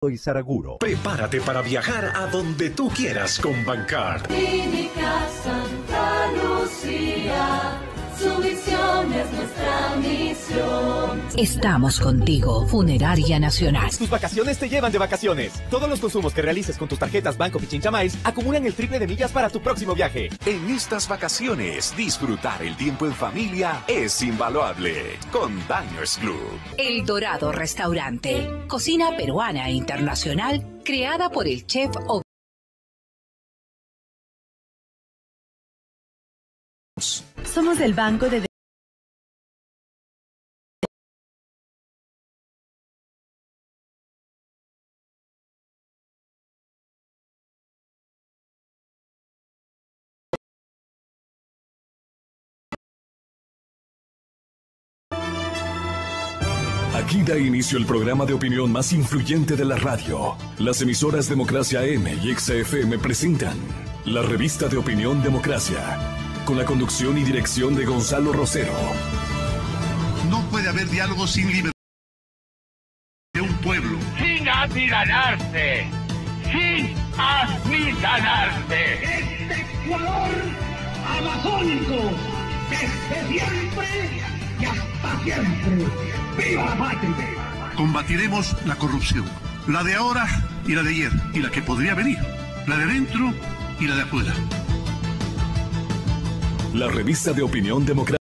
y Saraguro. Prepárate para viajar a donde tú quieras con Bancard. Clínica Santa Lucía, su visión es nuestra misión. Estamos contigo, Funeraria Nacional. Tus vacaciones te llevan de vacaciones. Todos los consumos que realices con tus tarjetas Banco Pichincha Miles acumulan el triple de millas para tu próximo viaje. En estas vacaciones, disfrutar el tiempo en familia es invaluable. Con Diners Club. El Dorado Restaurante. Cocina peruana e internacional creada por el chef Somos del Banco de... Aquí da inicio el programa de opinión más influyente de la radio. Las emisoras Democracia M y XFM presentan la revista de opinión Democracia, con la conducción y dirección de Gonzalo Rosero. No puede haber diálogo sin libertad de un pueblo. Sin amilanarse, sin amilanarse. Este Ecuador amazónico, desde siempre y hasta siempre. ¡Viva la patria! Combatiremos la corrupción, la de ahora y la de ayer, y la que podría venir, la de dentro y la de afuera. La revista de opinión democrática.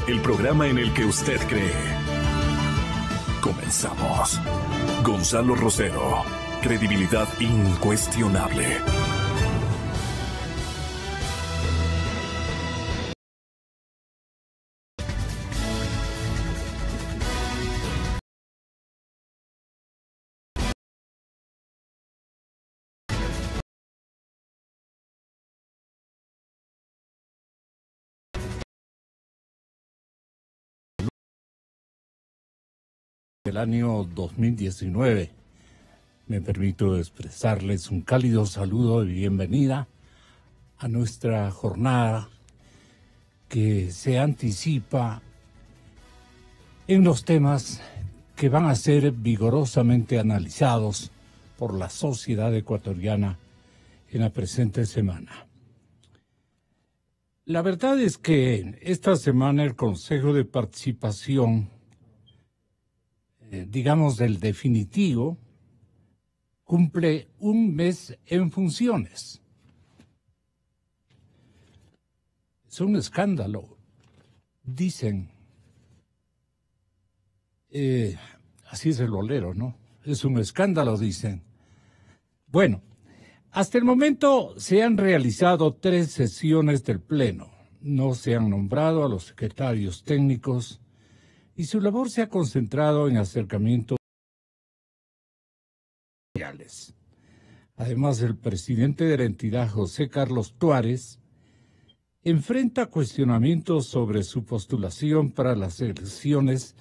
El programa en el que usted cree. Comenzamos. Gonzalo Rosero. Credibilidad incuestionable. El año 2019. Me permito expresarles un cálido saludo de bienvenida a nuestra jornada que se anticipa en los temas que van a ser vigorosamente analizados por la sociedad ecuatoriana en la presente semana. La verdad es que esta semana el Consejo de Participación, digamos del definitivo, cumple un mes en funciones. Es un escándalo, dicen. Así es el bolero, ¿no? Es un escándalo, dicen. Bueno, hasta el momento se han realizado 3 sesiones del Pleno. No se han nombrado a los secretarios técnicos y su labor se ha concentrado en acercamientos. Además, el presidente de la entidad, José Carlos Tuárez, enfrenta cuestionamientos sobre su postulación para las elecciones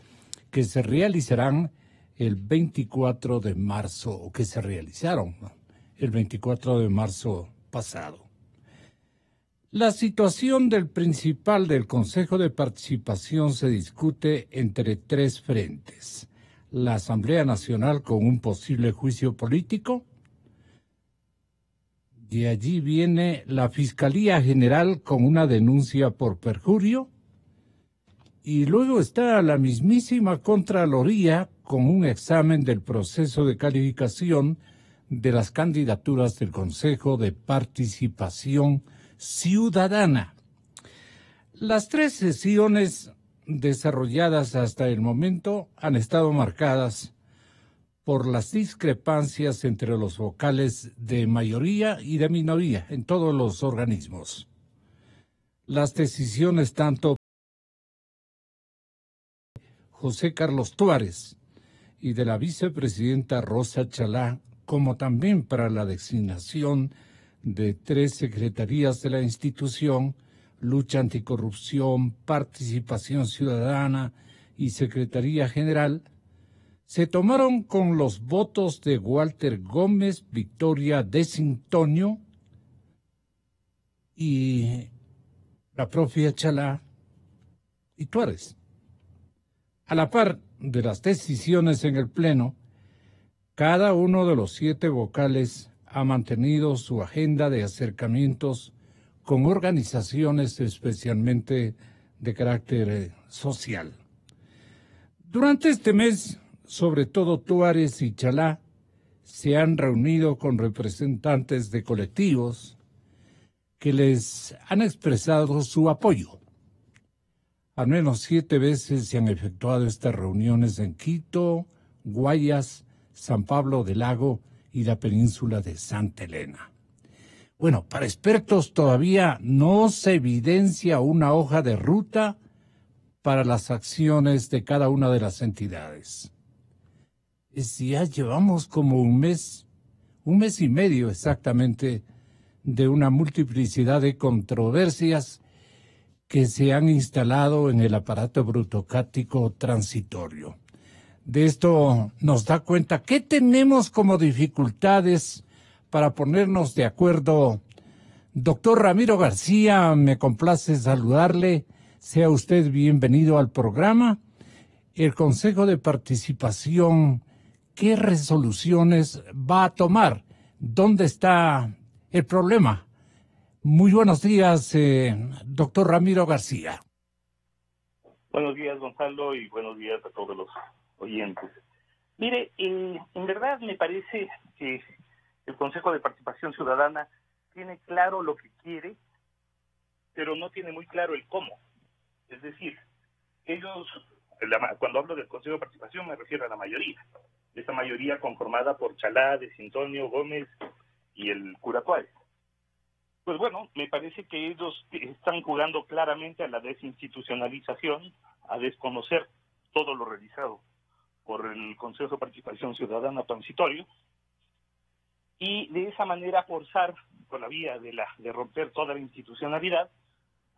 que se realizarán el 24 de marzo, o que se realizaron el 24 de marzo pasado. La situación del principal del Consejo de Participación se discute entre 3 frentes. La Asamblea Nacional con un posible juicio político. De allí viene la Fiscalía General con una denuncia por perjurio. Y luego está la mismísima Contraloría con un examen del proceso de calificación de las candidaturas del Consejo de Participación Ciudadana. Las 3 sesiones desarrolladas hasta el momento han estado marcadas por las discrepancias entre los vocales de mayoría y de minoría en todos los organismos. Las decisiones tanto José Carlos Tuárez y de la vicepresidenta Rosa Chalá, como también para la designación de 3 secretarías de la institución, Lucha Anticorrupción, Participación Ciudadana y Secretaría General, se tomaron con los votos de Walter Gómez, Victoria Desintonio y la propia Chalá, y Tuárez. A la par de las decisiones en el Pleno, cada uno de los 7 vocales ha mantenido su agenda de acercamientos con organizaciones especialmente de carácter social. Durante este mes, sobre todo Tuárez y Chalá se han reunido con representantes de colectivos que les han expresado su apoyo. Al menos 7 veces se han efectuado estas reuniones en Quito, Guayas, San Pablo del Lago y la península de Santa Elena. Bueno, para expertos todavía no se evidencia una hoja de ruta para las acciones de cada una de las entidades. Ya llevamos como un mes y medio exactamente, de una multiplicidad de controversias que se han instalado en el aparato burocrático transitorio. De esto nos da cuenta que tenemos como dificultades para ponernos de acuerdo. Doctor Ramiro García, me complace saludarle. Sea usted bienvenido al programa. El Consejo de Participación, ¿qué resoluciones va a tomar? ¿Dónde está el problema? Muy buenos días, doctor Ramiro García. Buenos días, Gonzalo, y buenos días a todos los oyentes. Mire, en verdad me parece que el Consejo de Participación Ciudadana tiene claro lo que quiere, pero no tiene muy claro el cómo. Es decir, ellos, cuando hablo del Consejo de Participación me refiero a la mayoría. Esa mayoría conformada por Chalá, Desintonio, Gómez y el cura Tuárez. Pues bueno, me parece que ellos están jugando claramente a la desinstitucionalización, a desconocer todo lo realizado por el Consejo de Participación Ciudadana transitorio, y de esa manera forzar, por la vía de romper toda la institucionalidad,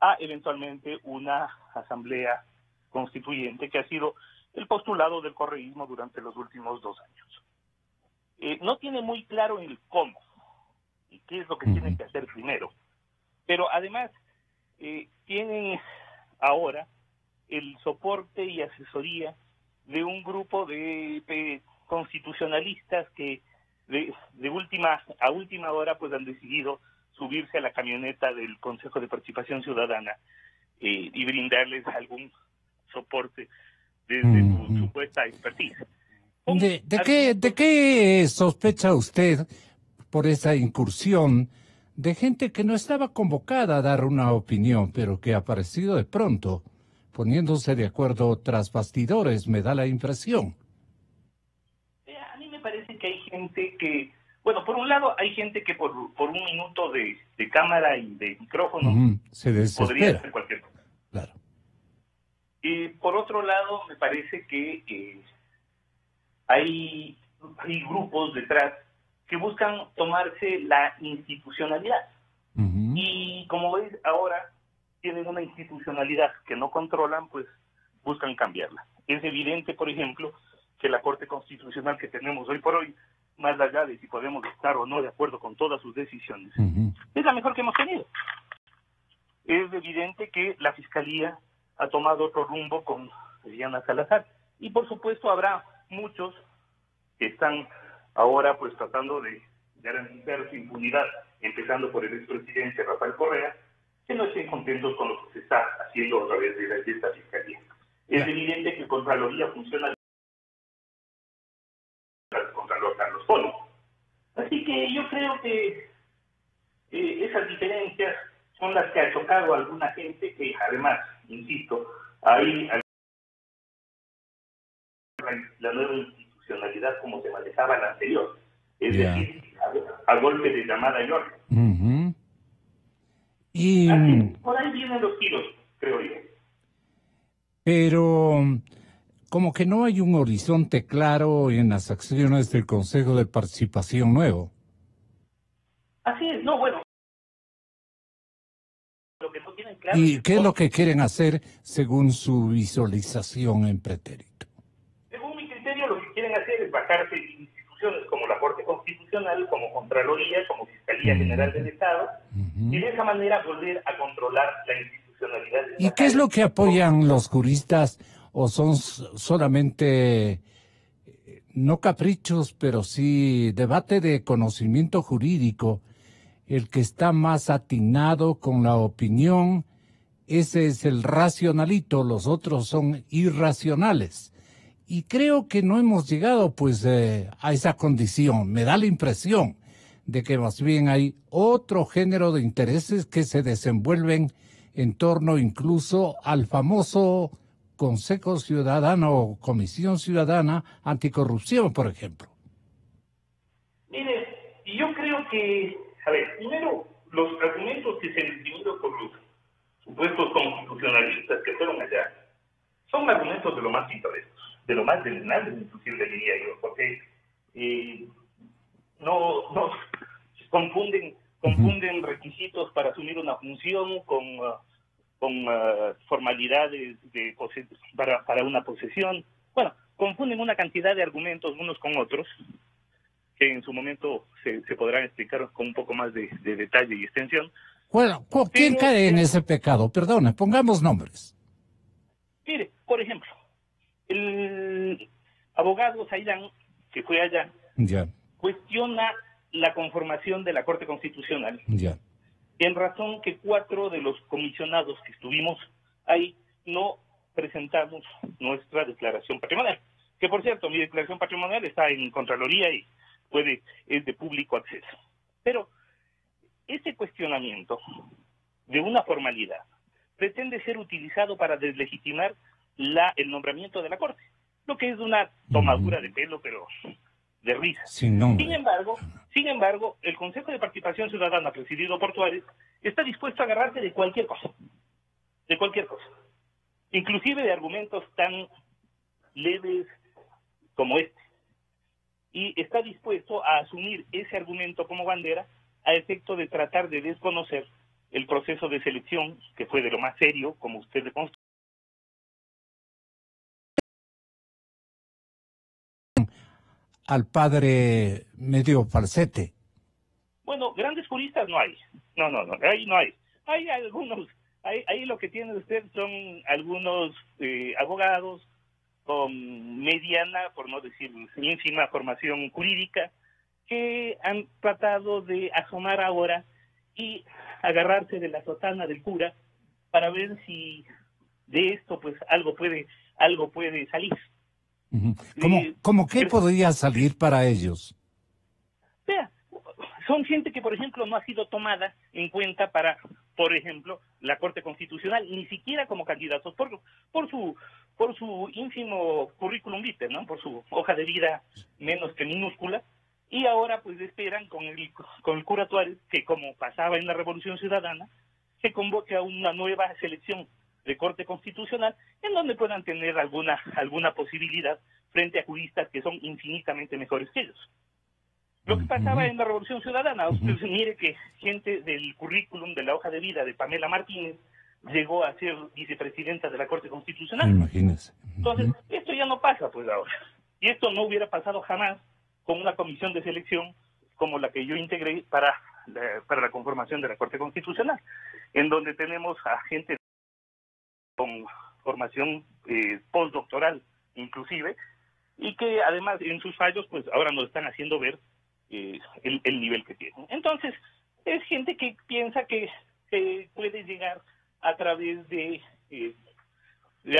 a eventualmente una asamblea constituyente, que ha sido el postulado del correísmo durante los últimos 2 años. No tiene muy claro el cómo y qué es lo que tienen que hacer primero, pero además tienen ahora el soporte y asesoría de un grupo de constitucionalistas que a última hora pues han decidido subirse a la camioneta del Consejo de Participación Ciudadana y brindarles algún soporte desde su supuesta expertise. ¿De qué sospecha usted por esa incursión de gente que no estaba convocada a dar una opinión, pero que ha aparecido de pronto, poniéndose de acuerdo tras bastidores, me da la impresión? A mí me parece que hay gente que, bueno, por un lado hay gente que por un minuto de cámara y de micrófono se desespera. Podría hacer cualquier cosa. Claro. Y por otro lado, me parece que hay grupos detrás que buscan tomarse la institucionalidad. Y como veis, ahora tienen una institucionalidad que no controlan, pues buscan cambiarla. Es evidente, por ejemplo, que la Corte Constitucional que tenemos hoy por hoy, más allá de si podemos estar o no de acuerdo con todas sus decisiones, es la mejor que hemos tenido. Es evidente que la Fiscalía ha tomado otro rumbo con Diana Salazar. Y por supuesto habrá muchos que están ahora pues tratando de garantizar su impunidad, empezando por el expresidente Rafael Correa, que no estén contentos con lo que se está haciendo a través de esta Fiscalía. Es evidente que Contraloría funciona contra los Carlos Polo. Así que yo creo que esas diferencias son las que ha chocado a alguna gente que además, insisto, hay la nueva institucionalidad como se manejaba la anterior, es decir, a golpe de llamada York. Y por ahí vienen los tiros, creo yo. Pero como que no hay un horizonte claro en las acciones del Consejo de Participación nuevo. Así es, no, bueno. Lo que no tienen claro. ¿Y qué es lo que quieren hacer según su visualización en pretérito? Según mi criterio, lo que quieren hacer es bajarse instituciones como la Corte Constitucional, como Contraloría, como Fiscalía General del Estado, y de esa manera volver a controlar la institucionalidad inconstitucionalidad. ¿Y qué es lo que apoyan los juristas o son solamente, no caprichos, pero sí debate de conocimiento jurídico? El que está más atinado con la opinión, ese es el racionalito, los otros son irracionales. Y creo que no hemos llegado pues a esa condición. Me da la impresión de que más bien hay otro género de intereses que se desenvuelven en torno incluso al famoso Consejo Ciudadano o Comisión Ciudadana Anticorrupción, por ejemplo. Mire, yo creo que, a ver, primero, los argumentos que se han esgrimido por los supuestos constitucionalistas que fueron allá son argumentos de lo más pintorescos, de lo más deleznables, inclusive diría yo, porque no confunden requisitos para asumir una función con formalidades para una posesión. Bueno, confunden una cantidad de argumentos unos con otros que en su momento se podrán explicar con un poco más de detalle y extensión. Bueno, ¿quién cae en ese pecado? Perdona, pongamos nombres. Mire, por ejemplo, el abogado Zaidán, que fue allá, ya, cuestiona la conformación de la Corte Constitucional. Ya. En razón que 4 de los comisionados que estuvimos ahí no presentamos nuestra declaración patrimonial. Que por cierto, mi declaración patrimonial está en Contraloría y es de público acceso. Pero ese cuestionamiento de una formalidad pretende ser utilizado para deslegitimar el nombramiento de la Corte, lo que es una tomadura de pelo, pero de risa. Sin embargo, el Consejo de Participación Ciudadana, presidido por Tuárez, está dispuesto a agarrarse de cualquier cosa, inclusive de argumentos tan leves como este, y está dispuesto a asumir ese argumento como bandera a efecto de tratar de desconocer el proceso de selección, que fue de lo más serio, como usted le consta. Al padre medio falsete. Bueno, grandes juristas no hay. No, ahí no hay. Hay algunos, ahí lo que tiene usted son algunos abogados con mediana, por no decir ínfima formación jurídica, que han tratado de asomar ahora y agarrarse de la sotana del cura para ver si de esto pues algo puede salir. ¿Cómo qué podría salir para ellos? Vea, son gente que, por ejemplo, no ha sido tomada en cuenta para, por ejemplo, la Corte Constitucional, ni siquiera como candidatos, por su ínfimo currículum vitae, ¿no? Por su hoja de vida menos que minúscula, y ahora pues esperan con el cura Tuárez, que como pasaba en la Revolución Ciudadana, se convoque a una nueva selección de Corte Constitucional, en donde puedan tener alguna posibilidad frente a juristas que son infinitamente mejores que ellos. Lo que pasaba en la Revolución Ciudadana, usted mire que gente del currículum de la hoja de vida de Pamela Martínez llegó a ser vicepresidenta de la Corte Constitucional. Imagínese. Entonces, esto ya no pasa pues ahora. Y esto no hubiera pasado jamás con una comisión de selección como la que yo integré para la conformación de la Corte Constitucional, en donde tenemos a gente con formación postdoctoral inclusive, y que además en sus fallos pues ahora nos están haciendo ver el nivel que tienen. Entonces, es gente que piensa que puede llegar a través de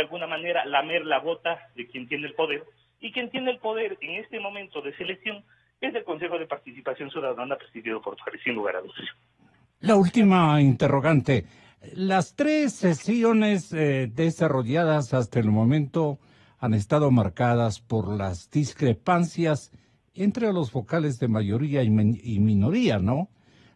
alguna manera lamer la bota de quien tiene el poder, y quien tiene el poder en este momento de selección es el Consejo de Participación Ciudadana presidido por Tuárez, sin lugar a dudas. La última interrogante. Las 3 sesiones desarrolladas hasta el momento han estado marcadas por las discrepancias entre los vocales de mayoría y minoría, ¿no?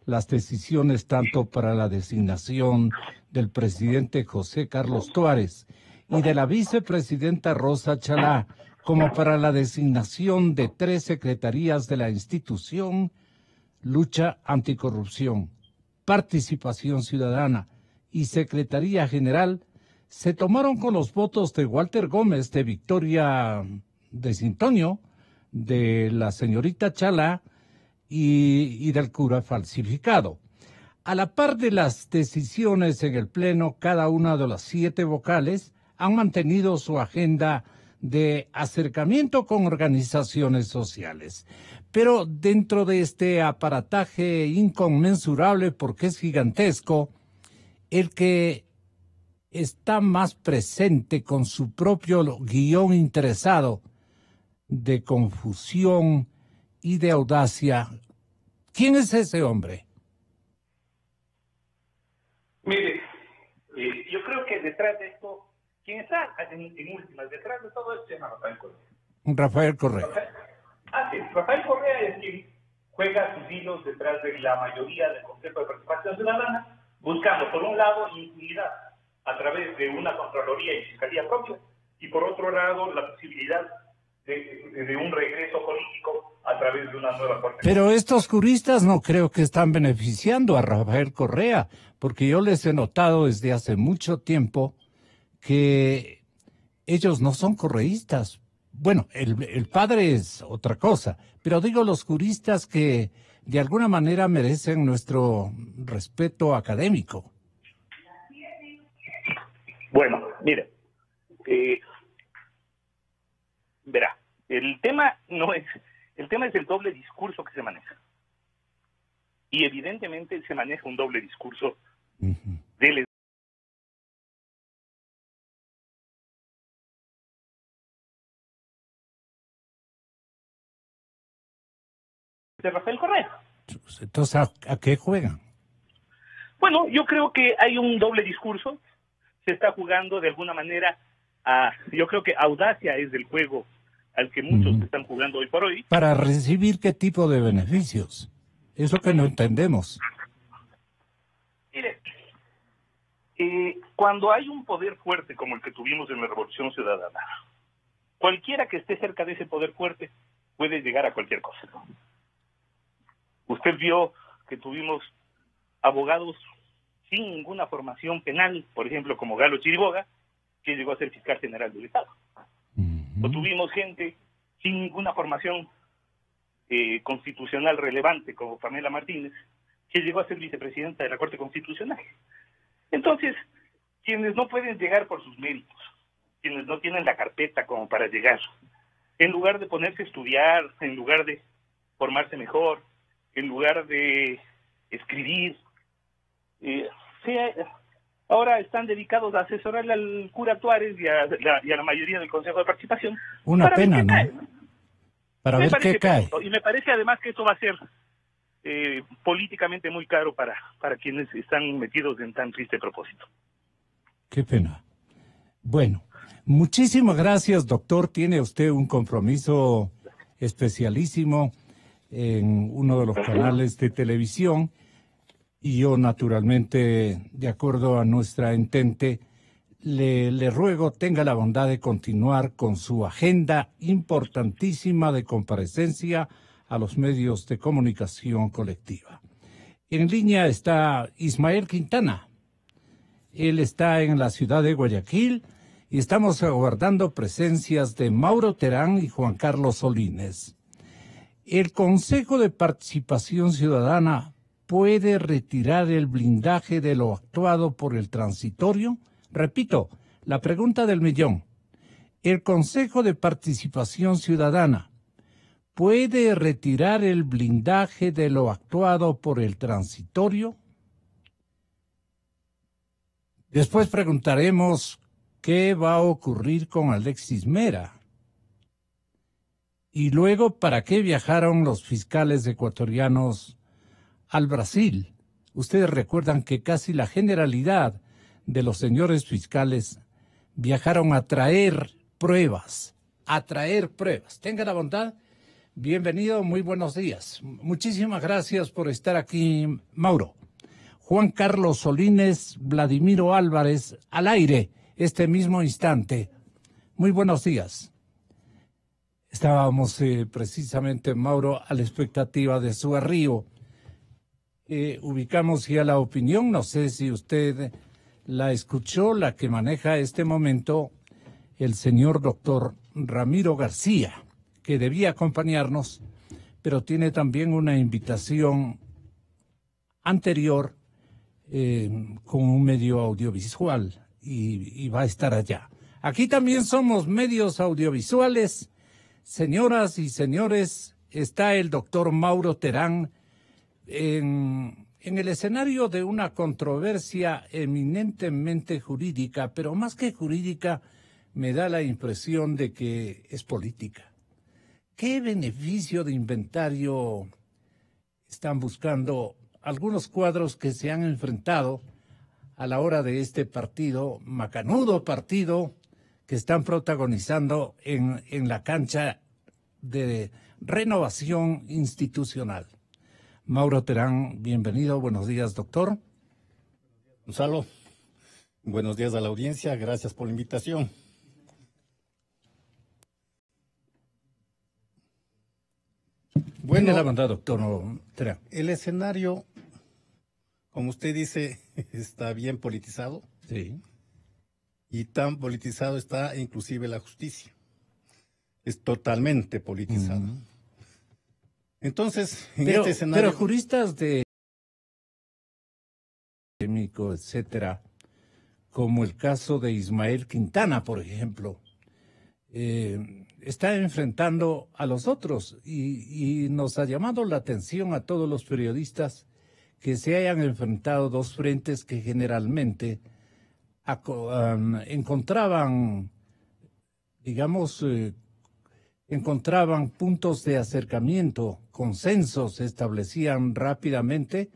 Las decisiones tanto para la designación del presidente José Carlos Tuárez y de la vicepresidenta Rosa Chalá, como para la designación de 3 secretarías de la institución: Lucha Anticorrupción, Participación Ciudadana y Secretaría General, se tomaron con los votos de Walter Gómez, de Victoria de Sintonio, de la señorita Chalá y del cura falsificado. A la par de las decisiones en el Pleno, cada una de las 7 vocales han mantenido su agenda de acercamiento con organizaciones sociales. Pero dentro de este aparataje inconmensurable, porque es gigantesco, el que está más presente con su propio guión interesado de confusión y de audacia, ¿quién es ese hombre? Mire, yo creo que detrás de esto, quien está en últimas, detrás de todo esto se llama Rafael Correa. Rafael Correa. Sí, Rafael Correa es quien juega sus hilos detrás de la mayoría del Consejo de Participación Ciudadana, buscando por un lado impunidad a través de una Contraloría y Fiscalía propia, y por otro lado la posibilidad de un regreso político a través de una nueva Corte. Pero estos juristas no creo que están beneficiando a Rafael Correa, porque yo les he notado desde hace mucho tiempo que ellos no son correístas. Bueno, el padre es otra cosa, pero digo los juristas que de alguna manera merecen nuestro respeto académico. Bueno, mire, verá, el tema es el doble discurso que se maneja. Y evidentemente se maneja un doble discurso de Rafael Correa. Entonces, ¿a qué juegan? Bueno, yo creo que hay un doble discurso. Se está jugando de alguna manera yo creo que audacia es el juego al que muchos están jugando hoy por hoy. ¿Para recibir qué tipo de beneficios? Es lo que no entendemos. Mire, cuando hay un poder fuerte como el que tuvimos en la Revolución Ciudadana, cualquiera que esté cerca de ese poder fuerte puede llegar a cualquier cosa. Usted vio que tuvimos abogados sin ninguna formación penal, por ejemplo, como Galo Chiriboga, que llegó a ser fiscal general del Estado. O tuvimos gente sin ninguna formación constitucional relevante, como Pamela Martínez, que llegó a ser vicepresidenta de la Corte Constitucional. Entonces, quienes no pueden llegar por sus méritos, quienes no tienen la carpeta como para llegar, en lugar de ponerse a estudiar, en lugar de formarse mejor, en lugar de escribir, ahora están dedicados a asesorar al cura Tuárez y a la mayoría del Consejo de Participación. Una pena, ¿no? Cae. Para ver qué cae. Y me parece además que esto va a ser políticamente muy caro para quienes están metidos en tan triste propósito. Qué pena. Bueno, muchísimas gracias, doctor. Tiene usted un compromiso especialísimo en uno de los canales de televisión. Y yo, naturalmente, de acuerdo a nuestra entente, le ruego tenga la bondad de continuar con su agenda importantísima de comparecencia a los medios de comunicación colectiva. En línea está Ismael Quintana. Él está en la ciudad de Guayaquil y estamos aguardando presencias de Mauro Terán y Juan Carlos Solines. El Consejo de Participación Ciudadana puede retirar el blindaje de lo actuado por el transitorio. Repito, la pregunta del millón. ¿El Consejo de Participación Ciudadana puede retirar el blindaje de lo actuado por el transitorio? Después preguntaremos qué va a ocurrir con Alexis Mera. Y luego, ¿para qué viajaron los fiscales ecuatorianos al Brasil? Ustedes recuerdan que casi la generalidad de los señores fiscales viajaron a traer pruebas. Tenga la bondad. Bienvenido, muy buenos días. Muchísimas gracias por estar aquí, Mauro. Juan Carlos Solines, Vladimiro Álvarez, al aire, este mismo instante. Muy buenos días. Estábamos precisamente, Mauro, a la expectativa de su arribo. Ubicamos ya la opinión, no sé si usted la escuchó, la que maneja este momento el señor doctor Ramiro García, que debía acompañarnos, pero tiene también una invitación anterior con un medio audiovisual y va a estar allá. Aquí también somos medios audiovisuales. Señoras y señores, está el doctor Mauro Terán en el escenario de una controversia eminentemente jurídica, pero más que jurídica, me da la impresión de que es política. ¿Qué beneficio de inventario están buscando algunos cuadros que se han enfrentado a la hora de este partido, macanudo partido, que están protagonizando en la cancha de renovación institucional? Mauro Terán, bienvenido. Buenos días, doctor. Gonzalo, buenos días a la audiencia. Gracias por la invitación. Bueno, la bondad, doctor Terán. El escenario, como usted dice, está bien politizado. Sí. Y tan politizado está inclusive la justicia. Es totalmente politizado. Entonces, en este escenario... Pero juristas de etcétera, como el caso de Ismael Quintana, por ejemplo, está enfrentando a los otros y nos ha llamado la atención a todos los periodistas que se hayan enfrentado dos frentes que generalmente encontraban, digamos, encontraban puntos de acercamiento, consensos se establecían rápidamente,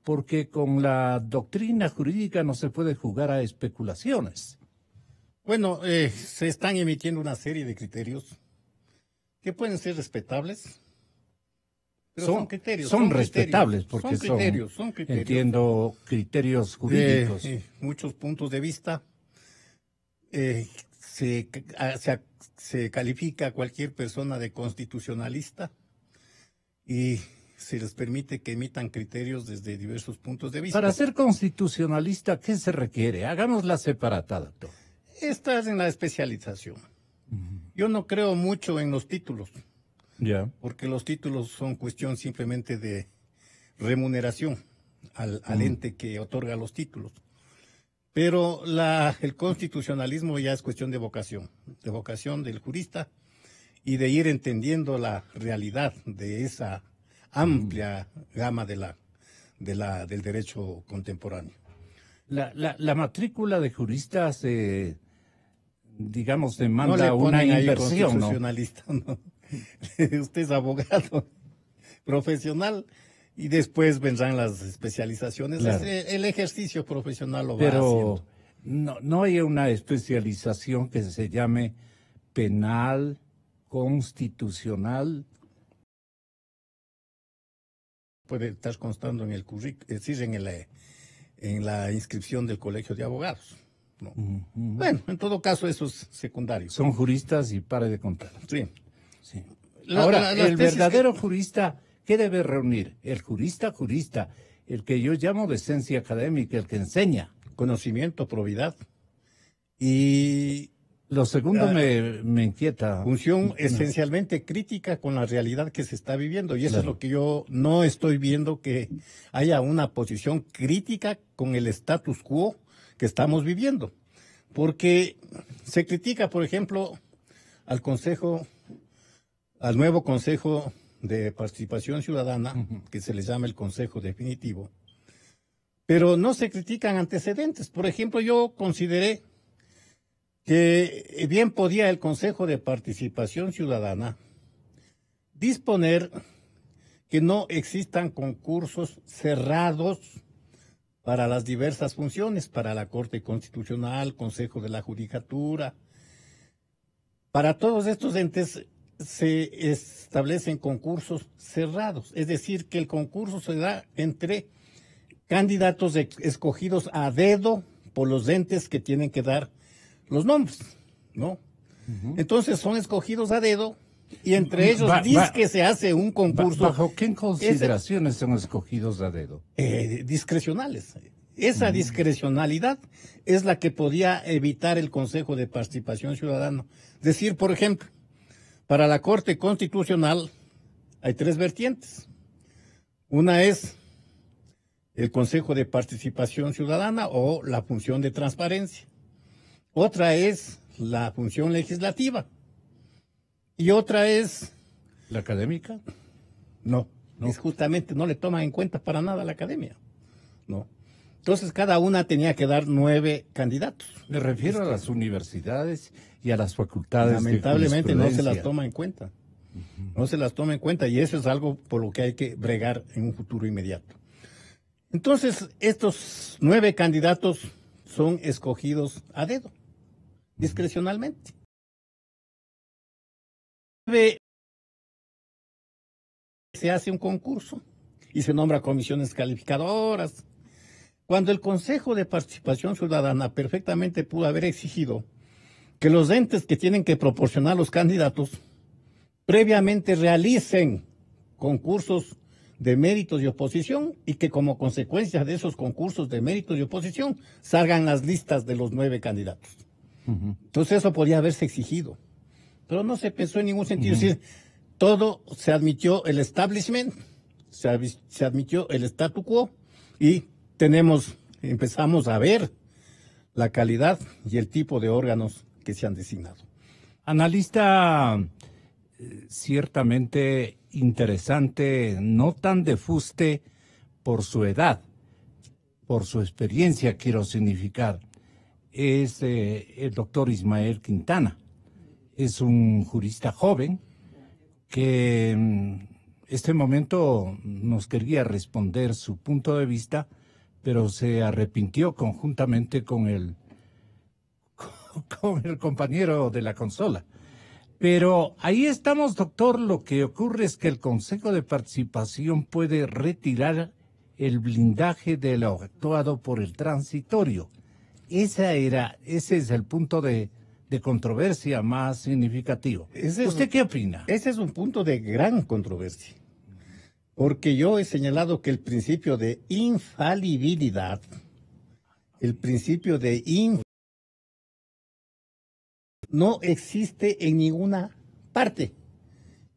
porque con la doctrina jurídica no se puede jugar a especulaciones. Bueno, se están emitiendo una serie de criterios que pueden ser respetables. Pero son criterios. Son respetables porque son criterios. Entiendo, criterios jurídicos. Muchos puntos de vista. Se califica a cualquier persona de constitucionalista y se les permite que emitan criterios desde diversos puntos de vista. Para ser constitucionalista, ¿qué se requiere? Hagamos la separata, doctor. Esta es en la especialización. Yo no creo mucho en los títulos. Ya. Porque los títulos son cuestión simplemente de remuneración al ente que otorga los títulos. Pero el constitucionalismo ya es cuestión de vocación del jurista y de ir entendiendo la realidad de esa amplia gama del derecho contemporáneo. La matrícula de juristas, digamos, demanda una inversión, ¿no? ¿No? Usted es abogado profesional y después vendrán las especializaciones. Claro. El ejercicio profesional lo va haciendo. Pero no hay una especialización que se llame penal, constitucional. Puede estar constando en el currículum, es decir, en la inscripción del Colegio de Abogados, ¿no? Bueno, en todo caso eso es secundario. Son juristas y pare de contar. Sí. Ahora, el verdadero jurista, ¿qué debe reunir? El jurista, el que yo llamo de esencia académica, el que enseña. Conocimiento, probidad. Y lo segundo me inquieta. Función esencialmente crítica con la realidad que se está viviendo. Y eso es lo que yo no estoy viendo, que haya una posición crítica con el status quo que estamos viviendo. Porque se critica, por ejemplo, al nuevo Consejo de Participación Ciudadana, que se le llama el Consejo Definitivo, pero no se critican antecedentes. Por ejemplo, yo consideré que bien podía el Consejo de Participación Ciudadana disponer que no existan concursos cerrados para las diversas funciones, para la Corte Constitucional, Consejo de la Judicatura. Para todos estos entes se establecen concursos cerrados, es decir, que el concurso se da entre candidatos escogidos a dedo por los entes que tienen que dar los nombres, ¿no? Entonces son escogidos a dedo y entre ellos dice que se hace un concurso. ¿Bajo qué consideraciones son escogidos a dedo? Discrecionales. Esa discrecionalidad es la que podía evitar el Consejo de Participación Ciudadana. Decir, por ejemplo, para la Corte Constitucional hay tres vertientes. Una es el Consejo de Participación Ciudadana o la función de transparencia. Otra es la función legislativa. Y otra es... ¿La académica? No, es justamente, no le toman en cuenta para nada a la academia. No. Entonces cada una tenía que dar 9 candidatos. Me refiero a las universidades y a las facultades. Lamentablemente no se las toma en cuenta. No se las toma en cuenta y eso es algo por lo que hay que bregar en un futuro inmediato. Entonces, estos 9 candidatos son escogidos a dedo, discrecionalmente. Se hace un concurso y se nombra comisiones calificadoras. Cuando el Consejo de Participación Ciudadana perfectamente pudo haber exigido que los entes que tienen que proporcionar los candidatos previamente realicen concursos de méritos y oposición y que como consecuencia de esos concursos de méritos y oposición salgan las listas de los 9 candidatos. Entonces eso podía haberse exigido, pero no se pensó en ningún sentido. Es decir, todo se admitió el establishment, se admitió el statu quo y empezamos a ver la calidad y el tipo de órganos que se han designado. Analista ciertamente interesante, no tan de fuste por su edad, por su experiencia, quiero significar, es el doctor Ismael Quintana. Es un jurista joven que en este momento nos quería responder su punto de vista, pero se arrepintió conjuntamente con el compañero de la consola. Pero ahí estamos, doctor. Lo que ocurre es que el Consejo de Participación puede retirar el blindaje de lo actuado por el transitorio. Ese es el punto de controversia más significativo. ¿Usted qué opina? Ese es un punto de gran controversia. Porque yo he señalado que el principio de infalibilidad, no existe en ninguna parte.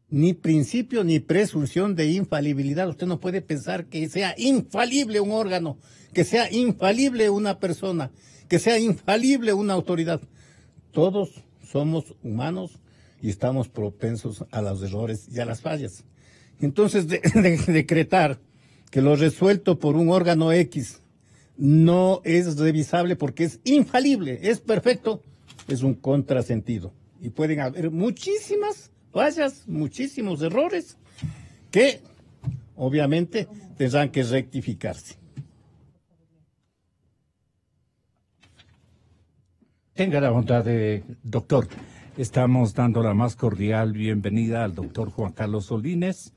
Ni principio ni presunción de infalibilidad. Usted no puede pensar que sea infalible un órgano, que sea infalible una persona, que sea infalible una autoridad. Todos somos humanos y estamos propensos a los errores y a las fallas. Entonces, decretar que lo resuelto por un órgano X no es revisable porque es infalible, es perfecto, es un contrasentido. Y pueden haber muchísimas fallas, muchísimos errores que obviamente tendrán que rectificarse. Tenga la bondad de, doctor, estamos dando la más cordial bienvenida al doctor Juan Carlos Solínez.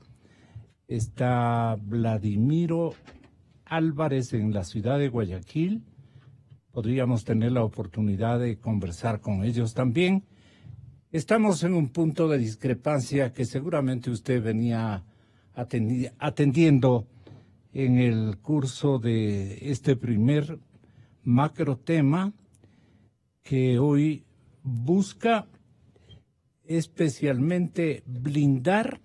Está Vladimiro Álvarez en la ciudad de Guayaquil. Podríamos tener la oportunidad de conversar con ellos también. Estamos en un punto de discrepancia que seguramente usted venía atendiendo en el curso de este primer macro tema que hoy busca especialmente blindar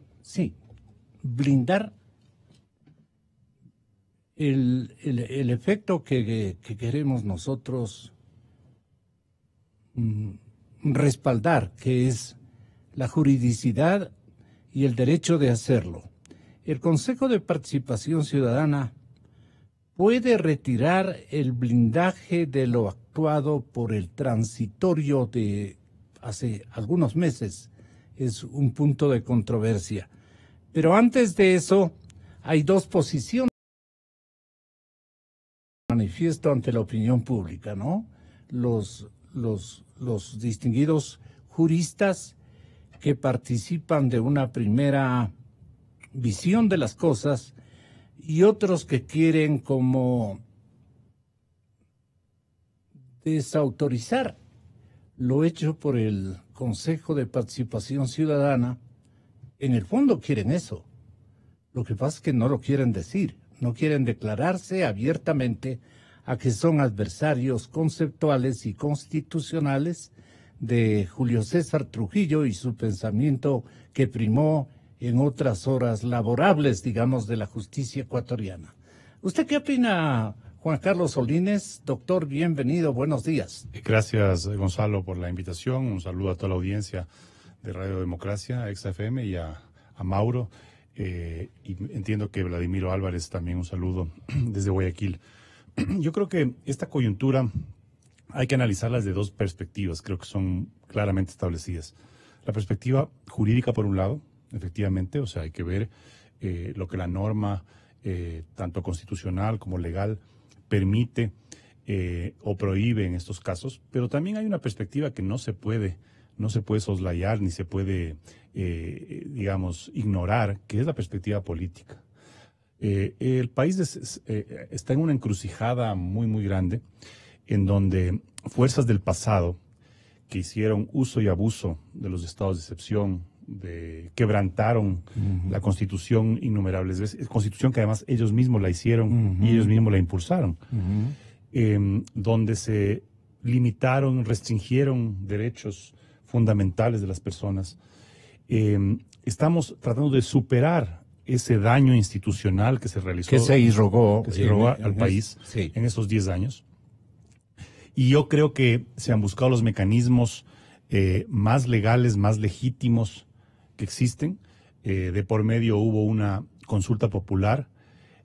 el efecto que queremos nosotros respaldar, que es la juridicidad y el derecho de hacerlo. El Consejo de Participación Ciudadana puede retirar el blindaje de lo actuado por el transitorio de hace algunos meses. Es un punto de controversia. Pero antes de eso, hay dos posiciones manifiesto ante la opinión pública, ¿no? Los distinguidos juristas que participan de una primera visión de las cosas y otros que quieren como desautorizar lo hecho por el Consejo de Participación Ciudadana. En el fondo quieren eso. Lo que pasa es que no lo quieren decir, no quieren declararse abiertamente a que son adversarios conceptuales y constitucionales de Julio César Trujillo y su pensamiento que primó en otras horas laborables, digamos, de la justicia ecuatoriana. ¿Usted qué opina, Juan Carlos Solines? Doctor, bienvenido, buenos días. Gracias, Gonzalo, por la invitación. Un saludo a toda la audiencia de Radio Democracia, XFM, y a Mauro. Y entiendo que Vladimiro Álvarez también un saludo desde Guayaquil. Yo creo que esta coyuntura hay que analizarla desde dos perspectivas, creo que son claramente establecidas. La perspectiva jurídica, por un lado, efectivamente, o sea, hay que ver lo que la norma, tanto constitucional como legal, permite o prohíbe en estos casos, pero también hay una perspectiva que no se puede soslayar ni se puede, digamos, ignorar, que es la perspectiva política. El país está en una encrucijada muy, muy grande, en donde fuerzas del pasado que hicieron uso y abuso de los estados de excepción, quebrantaron la Constitución innumerables veces, Constitución que además ellos mismos la hicieron y ellos mismos la impulsaron, donde se limitaron, restringieron derechos fundamentales de las personas. Estamos tratando de superar ese daño institucional que se realizó, que se irrogó al país en esos 10 años. Y yo creo que se han buscado los mecanismos más legales, más legítimos que existen. De por medio hubo una consulta popular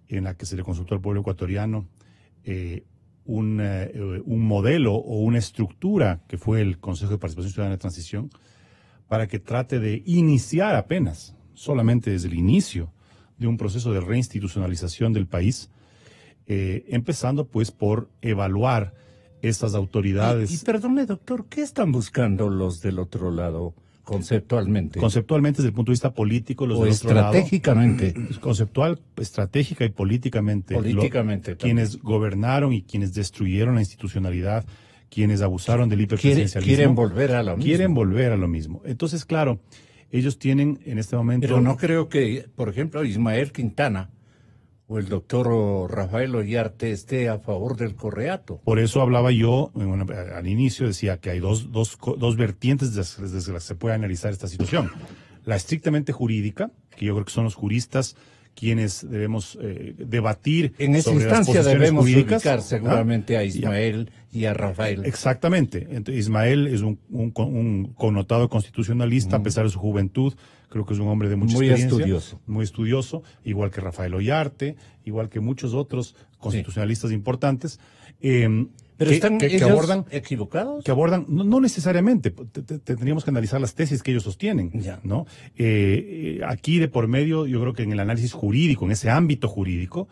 en la que se le consultó al pueblo ecuatoriano un modelo o una estructura que fue el Consejo de Participación Ciudadana de Transición, para que trate de iniciar apenas, solamente desde el inicio de un proceso de reinstitucionalización del país, empezando pues por evaluar estas autoridades. Y perdone, doctor, ¿qué están buscando los del otro lado conceptualmente? Conceptualmente, desde el punto de vista político, los o del otro lado. Estratégicamente. Conceptual, estratégica y políticamente. Políticamente quienes gobernaron y quienes destruyeron la institucionalidad, quienes abusaron del hiperpresidencialismo. Quieren volver a lo mismo. Quieren volver a lo mismo. Entonces, claro, ellos tienen en este momento... Pero no creo que, por ejemplo, Ismael Quintana o el doctor Rafael Ollarte esté a favor del correato. Por eso hablaba yo, al inicio decía que hay dos vertientes desde las que se puede analizar esta situación. La estrictamente jurídica, que yo creo que son los juristas quienes debemos debatir en esa sobre instancia las posiciones debemos jurídicas, ubicar seguramente a Ismael y a Rafael. Exactamente. Entonces, Ismael es un connotado constitucionalista, a pesar de su juventud. Creo que es un hombre de mucha experiencia. Muy estudioso, igual que Rafael Ollarte, igual que muchos otros constitucionalistas importantes. Pero están ellos abordan, equivocados. Que abordan, no necesariamente, tendríamos que analizar las tesis que ellos sostienen, ¿no? Aquí de por medio, yo creo que en el análisis jurídico, en ese ámbito jurídico,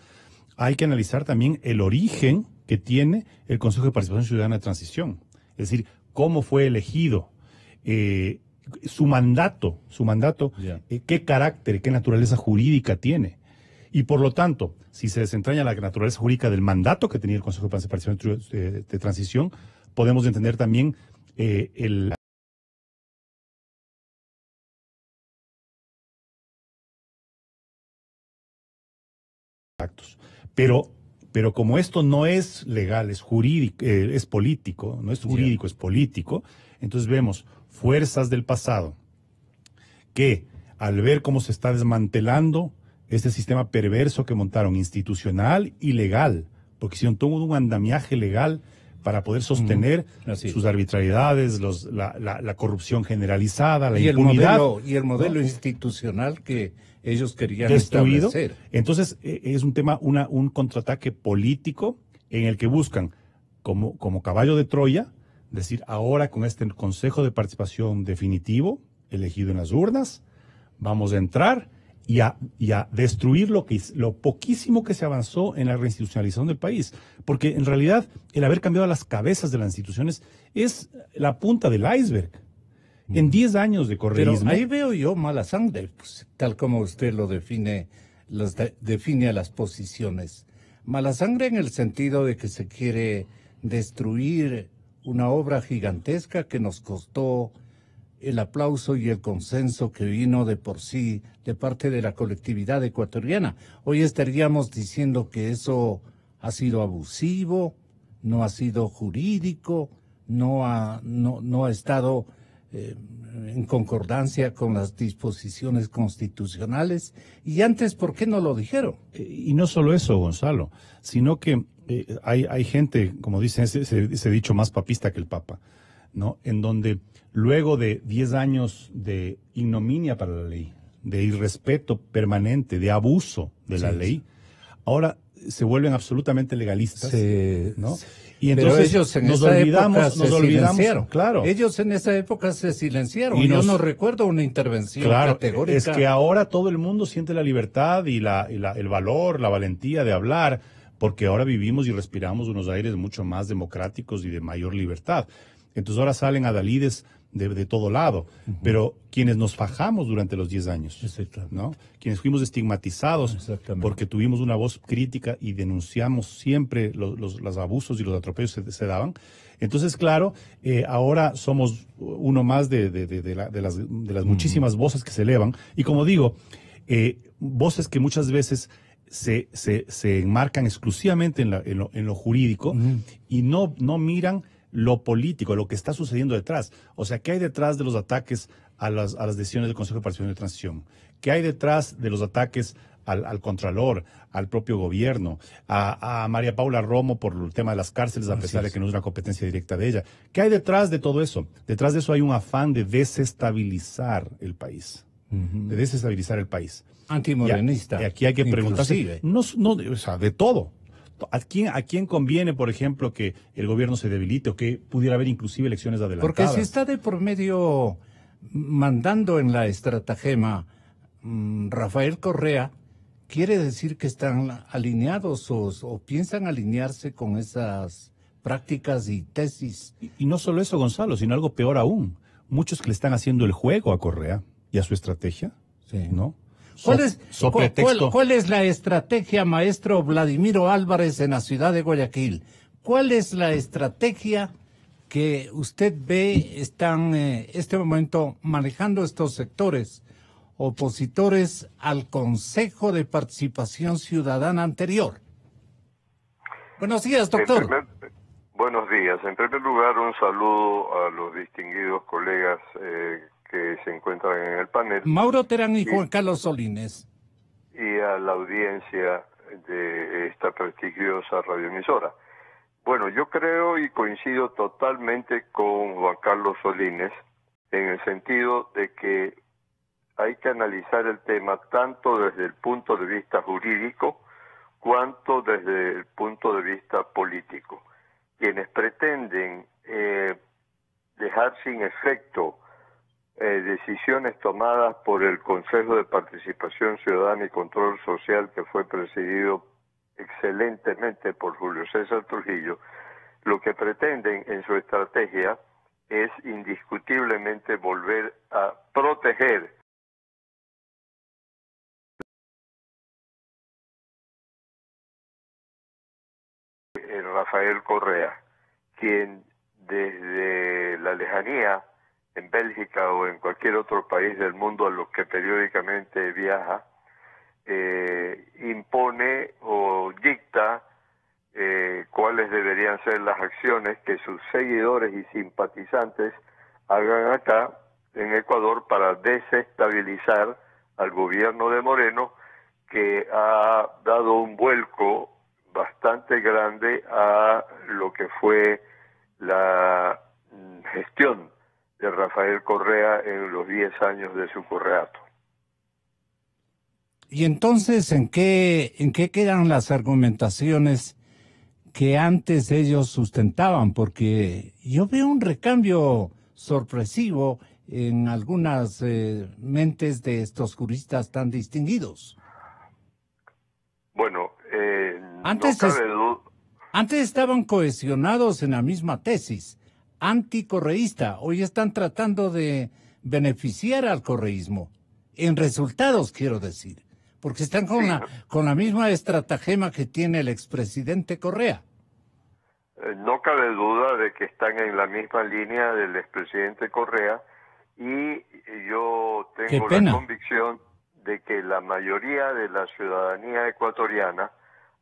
hay que analizar también el origen que tiene el Consejo de Participación Ciudadana de Transición. Es decir, cómo fue elegido, su mandato, qué carácter, qué naturaleza jurídica tiene. Y por lo tanto, si se desentraña la naturaleza jurídica del mandato que tenía el Consejo de Participación de Transición, podemos entender también el actos. Pero como esto no es legal, es jurídico, es político, no es jurídico, es político, entonces vemos fuerzas del pasado que al ver cómo se está desmantelando este sistema perverso que montaron, institucional y legal, porque hicieron todo un andamiaje legal para poder sostener sus arbitrariedades, la corrupción generalizada, la impunidad. Y el modelo institucional que ellos querían destruido. Establecer. Entonces, es un tema, un contraataque político en el que buscan, como caballo de Troya, decir, ahora con este Consejo de Participación definitivo, elegido en las urnas, vamos a entrar y a destruir lo poquísimo que se avanzó en la reinstitucionalización del país. Porque en realidad el haber cambiado las cabezas de las instituciones es la punta del iceberg. En 10 años de correísmo. Pero ahí veo yo mala sangre, pues, tal como usted lo define, define a las posiciones. Mala sangre en el sentido de que se quiere destruir una obra gigantesca que nos costó el aplauso y el consenso que vino de por sí de parte de la colectividad ecuatoriana. Hoy estaríamos diciendo que eso ha sido abusivo, no ha sido jurídico, no ha estado en concordancia con las disposiciones constitucionales. Y antes, ¿por qué no lo dijeron? Y no solo eso, Gonzalo, sino que hay gente, como dicen, ese dicho más papista que el Papa, ¿no? En donde luego de 10 años de ignominia para la ley, de irrespeto permanente, de abuso de la ley, ahora se vuelven absolutamente legalistas, ¿no? Y entonces pero ellos en nos esa olvidamos, época se silenciaron. Claro. Ellos en esa época se silenciaron. Y yo no recuerdo una intervención categórica. Es que ahora todo el mundo siente la libertad y el valor, la valentía de hablar, porque ahora vivimos y respiramos unos aires mucho más democráticos y de mayor libertad. Entonces ahora salen adalides de todo lado, pero quienes nos fajamos durante los 10 años, ¿no? Quienes fuimos estigmatizados porque tuvimos una voz crítica y denunciamos siempre los abusos y los atropellos que se daban. Entonces, claro, ahora somos uno más de las muchísimas voces que se elevan, y como digo, voces que muchas veces se enmarcan exclusivamente en lo jurídico y no miran lo político, lo que está sucediendo detrás. O sea, ¿qué hay detrás de los ataques a las decisiones del Consejo de Participación y Transición? ¿Qué hay detrás de los ataques al Contralor, al propio gobierno, a María Paula Romo por el tema de las cárceles, a pesar de que no es una competencia directa de ella? ¿Qué hay detrás de todo eso? Detrás de eso hay un afán de desestabilizar el país. De desestabilizar el país. Antimorenista. Y aquí hay que preguntarse, o sea, de todo. ¿A quién conviene, por ejemplo, que el gobierno se debilite o que pudiera haber inclusive elecciones adelantadas? Porque si está de por medio mandando en la estratagema Rafael Correa, quiere decir que están alineados o piensan alinearse con esas prácticas y tesis. Y no solo eso, Gonzalo, sino algo peor aún. Muchos que le están haciendo el juego a Correa y a su estrategia, ¿no? ¿Cuál es la estrategia, maestro Vladimiro Álvarez, en la ciudad de Guayaquil? ¿Cuál es la estrategia que usted ve están en este momento manejando estos sectores opositores al Consejo de Participación Ciudadana anterior? Buenos días, doctor. Buenos días. En primer lugar, un saludo a los distinguidos colegas que se encuentran en el panel. Mauro Terán y Juan Carlos Solines. Y a la audiencia de esta prestigiosa radioemisora. Bueno, yo creo y coincido totalmente con Juan Carlos Solines en el sentido de que hay que analizar el tema tanto desde el punto de vista jurídico cuanto desde el punto de vista político. Quienes pretenden dejar sin efecto decisiones tomadas por el Consejo de Participación Ciudadana y Control Social, que fue presidido excelentemente por Julio César Trujillo, lo que pretenden en su estrategia es indiscutiblemente volver a proteger Rafael Correa, quien desde la lejanía en Bélgica o en cualquier otro país del mundo a los que periódicamente viaja, impone o dicta cuáles deberían ser las acciones que sus seguidores y simpatizantes hagan acá en Ecuador para desestabilizar al gobierno de Moreno, que ha dado un vuelco bastante grande a lo que fue la gestión de Rafael Correa en los 10 años de su correato. Y entonces, ¿en qué quedan las argumentaciones que antes ellos sustentaban? Porque yo veo un recambio sorpresivo en algunas mentes de estos juristas tan distinguidos. Bueno, antes estaban cohesionados en la misma tesis anticorreísta. Hoy están tratando de beneficiar al correísmo. En resultados, quiero decir. Porque están con la misma estratagema que tiene el expresidente Correa. No cabe duda de que están en la misma línea del expresidente Correa, y yo tengo la convicción de que la mayoría de la ciudadanía ecuatoriana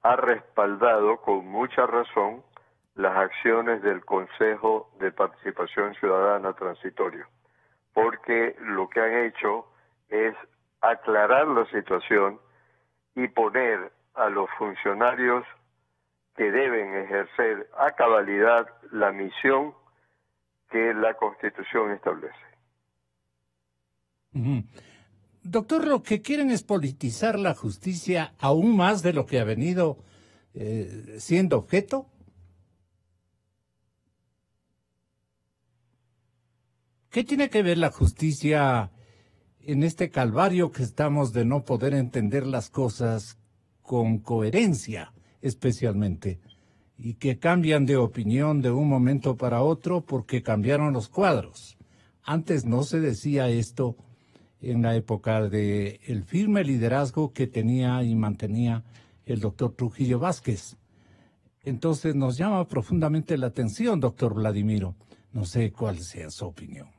ha respaldado con mucha razón las acciones del Consejo de Participación Ciudadana Transitorio. porque lo que han hecho es aclarar la situación y poner a los funcionarios que deben ejercer a cabalidad la misión que la Constitución establece. Doctor, lo que quieren es politizar la justicia aún más de lo que ha venido siendo objeto. ¿Qué tiene que ver la justicia en este calvario que estamos de no poder entender las cosas con coherencia, especialmente, y que cambian de opinión de un momento para otro porque cambiaron los cuadros? Antes no se decía esto en la época del firme liderazgo que tenía y mantenía el doctor Trujillo Vázquez. Entonces nos llama profundamente la atención, doctor Vladimiro. No sé cuál sea su opinión.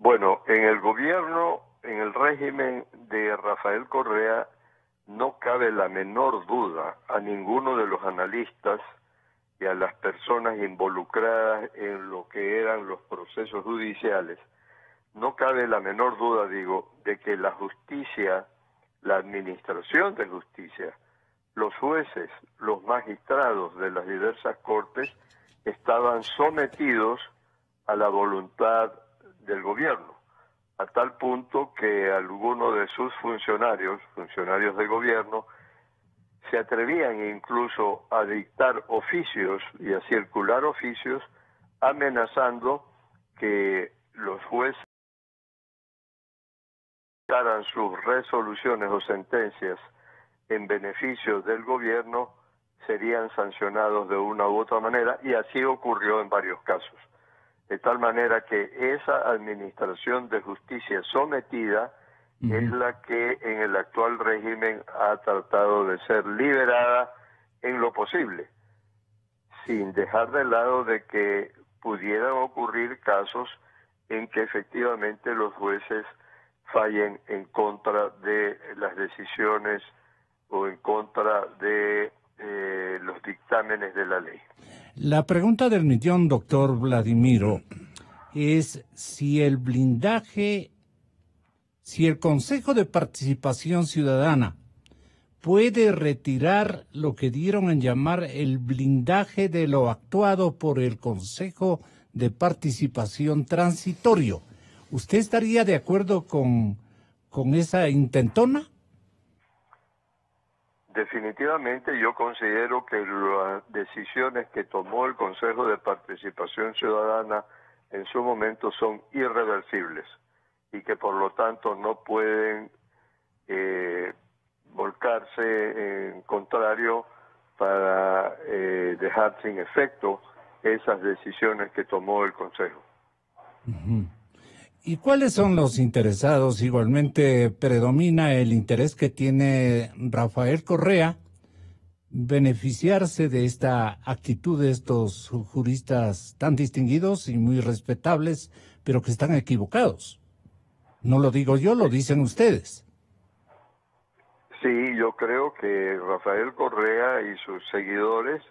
Bueno, en el gobierno, en el régimen de Rafael Correa, no cabe la menor duda a ninguno de los analistas y a las personas involucradas en lo que eran los procesos judiciales, no cabe la menor duda, digo, de que la justicia, la administración de justicia, los jueces, los magistrados de las diversas cortes estaban sometidos a la voluntad del gobierno, a tal punto que algunos de sus funcionarios de gobierno, se atrevían incluso a dictar oficios y a circular oficios amenazando que los jueces daran sus resoluciones o sentencias en beneficio del gobierno, serían sancionados de una u otra manera, y así ocurrió en varios casos. De tal manera que esa administración de justicia sometida es la que en el actual régimen ha tratado de ser liberada en lo posible, sin dejar de lado de que pudieran ocurrir casos en que efectivamente los jueces fallen en contra de las decisiones o en contra de los dictámenes de la ley. La pregunta del millón, doctor Vladimiro, es si el blindaje, si el Consejo de Participación Ciudadana puede retirar lo que dieron en llamar el blindaje de lo actuado por el Consejo de Participación Transitorio. ¿Usted estaría de acuerdo con esa intentona? Definitivamente yo considero que las decisiones que tomó el Consejo de Participación Ciudadana en su momento son irreversibles y que por lo tanto no pueden volcarse en contrario para dejar sin efecto esas decisiones que tomó el Consejo. ¿Y cuáles son los interesados? Igualmente predomina el interés que tiene Rafael Correa beneficiarse de esta actitud de estos juristas tan distinguidos y muy respetables, pero que están equivocados. No lo digo yo, lo dicen ustedes. Sí, yo creo que Rafael Correa y sus seguidores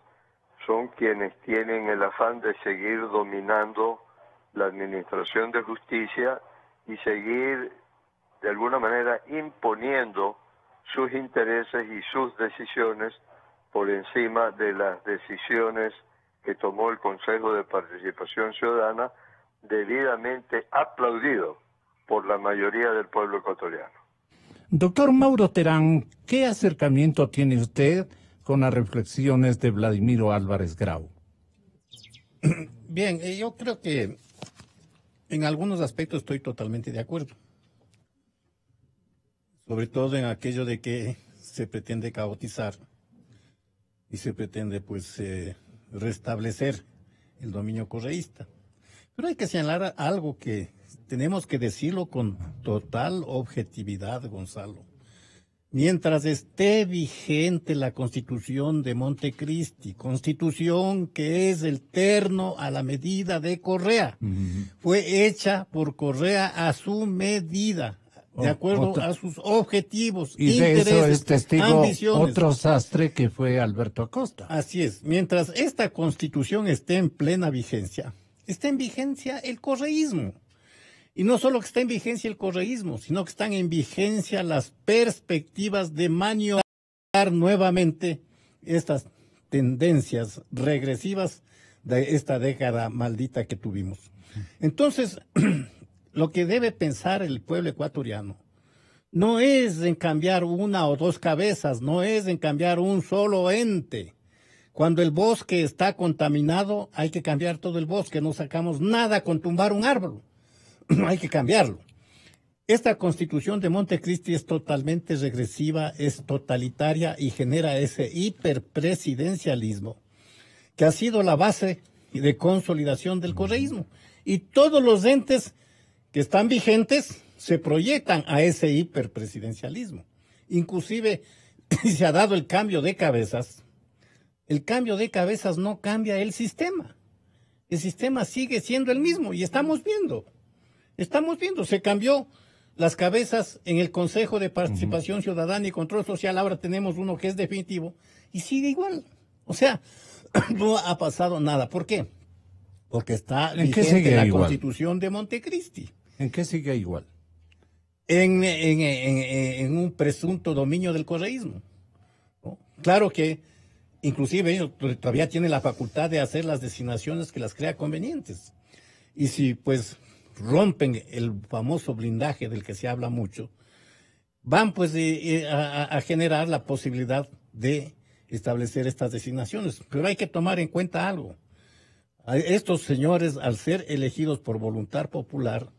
son quienes tienen el afán de seguir dominando la administración de justicia y seguir de alguna manera imponiendo sus intereses y sus decisiones por encima de las decisiones que tomó el Consejo de Participación Ciudadana, debidamente aplaudido por la mayoría del pueblo ecuatoriano. Doctor Mauro Terán, ¿qué acercamiento tiene usted con las reflexiones de Vladimiro Álvarez Grau? Bien, yo creo que en algunos aspectos estoy totalmente de acuerdo. Sobre todo en aquello de que se pretende caotizar y se pretende restablecer el dominio correísta. Pero hay que señalar algo que tenemos que decirlo con total objetividad, Gonzalo. Mientras esté vigente la Constitución de Montecristi, Constitución que es el terno a la medida de Correa, fue hecha por Correa a su medida, de acuerdo a sus objetivos, y intereses, de eso es testigo ambiciones. Otro sastre que fue Alberto Acosta. Así es. Mientras esta Constitución esté en plena vigencia, está en vigencia el correísmo. Y no solo que está en vigencia el correísmo, sino que están en vigencia las perspectivas de maniobrar nuevamente estas tendencias regresivas de esta década maldita que tuvimos. Entonces, lo que debe pensar el pueblo ecuatoriano no es en cambiar una o dos cabezas, no es en cambiar un solo ente. Cuando el bosque está contaminado, hay que cambiar todo el bosque. No sacamos nada con tumbar un árbol. Hay que cambiarlo. Esta constitución de Montecristi es totalmente regresiva, es totalitaria y genera ese hiperpresidencialismo que ha sido la base de consolidación del correísmo. Y todos los entes que están vigentes se proyectan a ese hiperpresidencialismo. Inclusive se ha dado el cambio de cabezas. El cambio de cabezas no cambia el sistema. El sistema sigue siendo el mismo y estamos viendo, se cambió las cabezas en el Consejo de Participación Ciudadana y Control Social, ahora tenemos uno que es definitivo y sigue igual. O sea, no ha pasado nada. ¿Por qué? Porque está vigente la Constitución de Montecristi. ¿En qué sigue igual? En un presunto dominio del correísmo, ¿no? Claro que inclusive ellos todavía tienen la facultad de hacer las designaciones que las crea convenientes. Y si pues rompen el famoso blindaje del que se habla mucho, van pues a generar la posibilidad de establecer estas designaciones. Pero hay que tomar en cuenta algo. Estos señores, al ser elegidos por voluntad popular,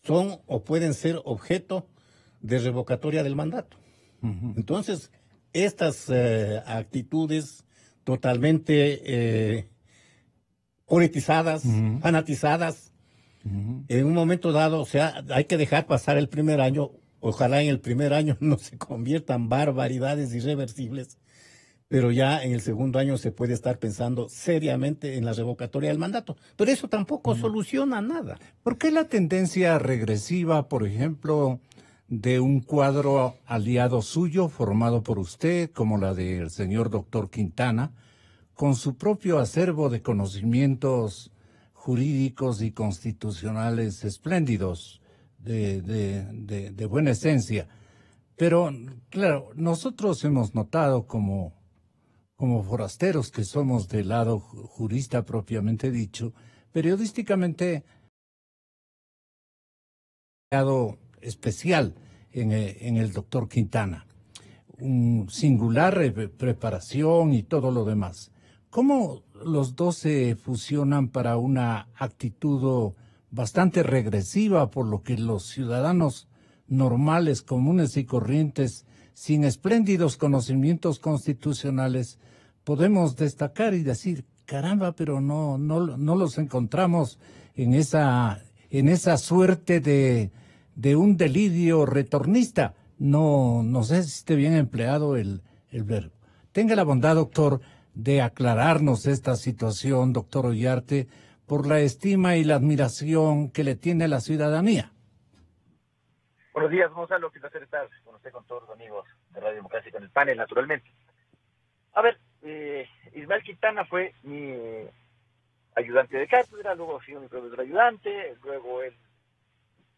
son o pueden ser objeto de revocatoria del mandato. Entonces, estas actitudes totalmente politizadas, fanatizadas, en un momento dado, o sea, hay que dejar pasar el primer año, ojalá en el primer año no se conviertan barbaridades irreversibles, pero ya en el segundo año se puede estar pensando seriamente en la revocatoria del mandato. Pero eso tampoco soluciona nada. ¿Por qué la tendencia regresiva, por ejemplo, de un cuadro aliado suyo formado por usted, como la del señor doctor Quintana, con su propio acervo de conocimientos jurídicos y constitucionales espléndidos, de buena esencia? Pero, claro, nosotros hemos notado como forasteros que somos del lado jurista propiamente dicho, periodísticamente especial en el doctor Quintana, un singular preparación y todo lo demás. ¿Cómo los dos se fusionan para una actitud bastante regresiva, por lo que los ciudadanos normales, comunes y corrientes, sin espléndidos conocimientos constitucionales, podemos destacar y decir, caramba, pero no los encontramos en esa suerte de un delirio retornista? No sé si esté bien empleado el verbo. Tenga la bondad, doctor, de aclararnos esta situación, doctor Ollarte, por la estima y la admiración que le tiene la ciudadanía. Buenos días, Gonzalo. Qué placer estar con usted, con todos los amigos de Radio Democracia y con el panel, naturalmente. A ver, Ismael Quintana fue mi ayudante de cátedra, luego fui mi profesor ayudante, luego él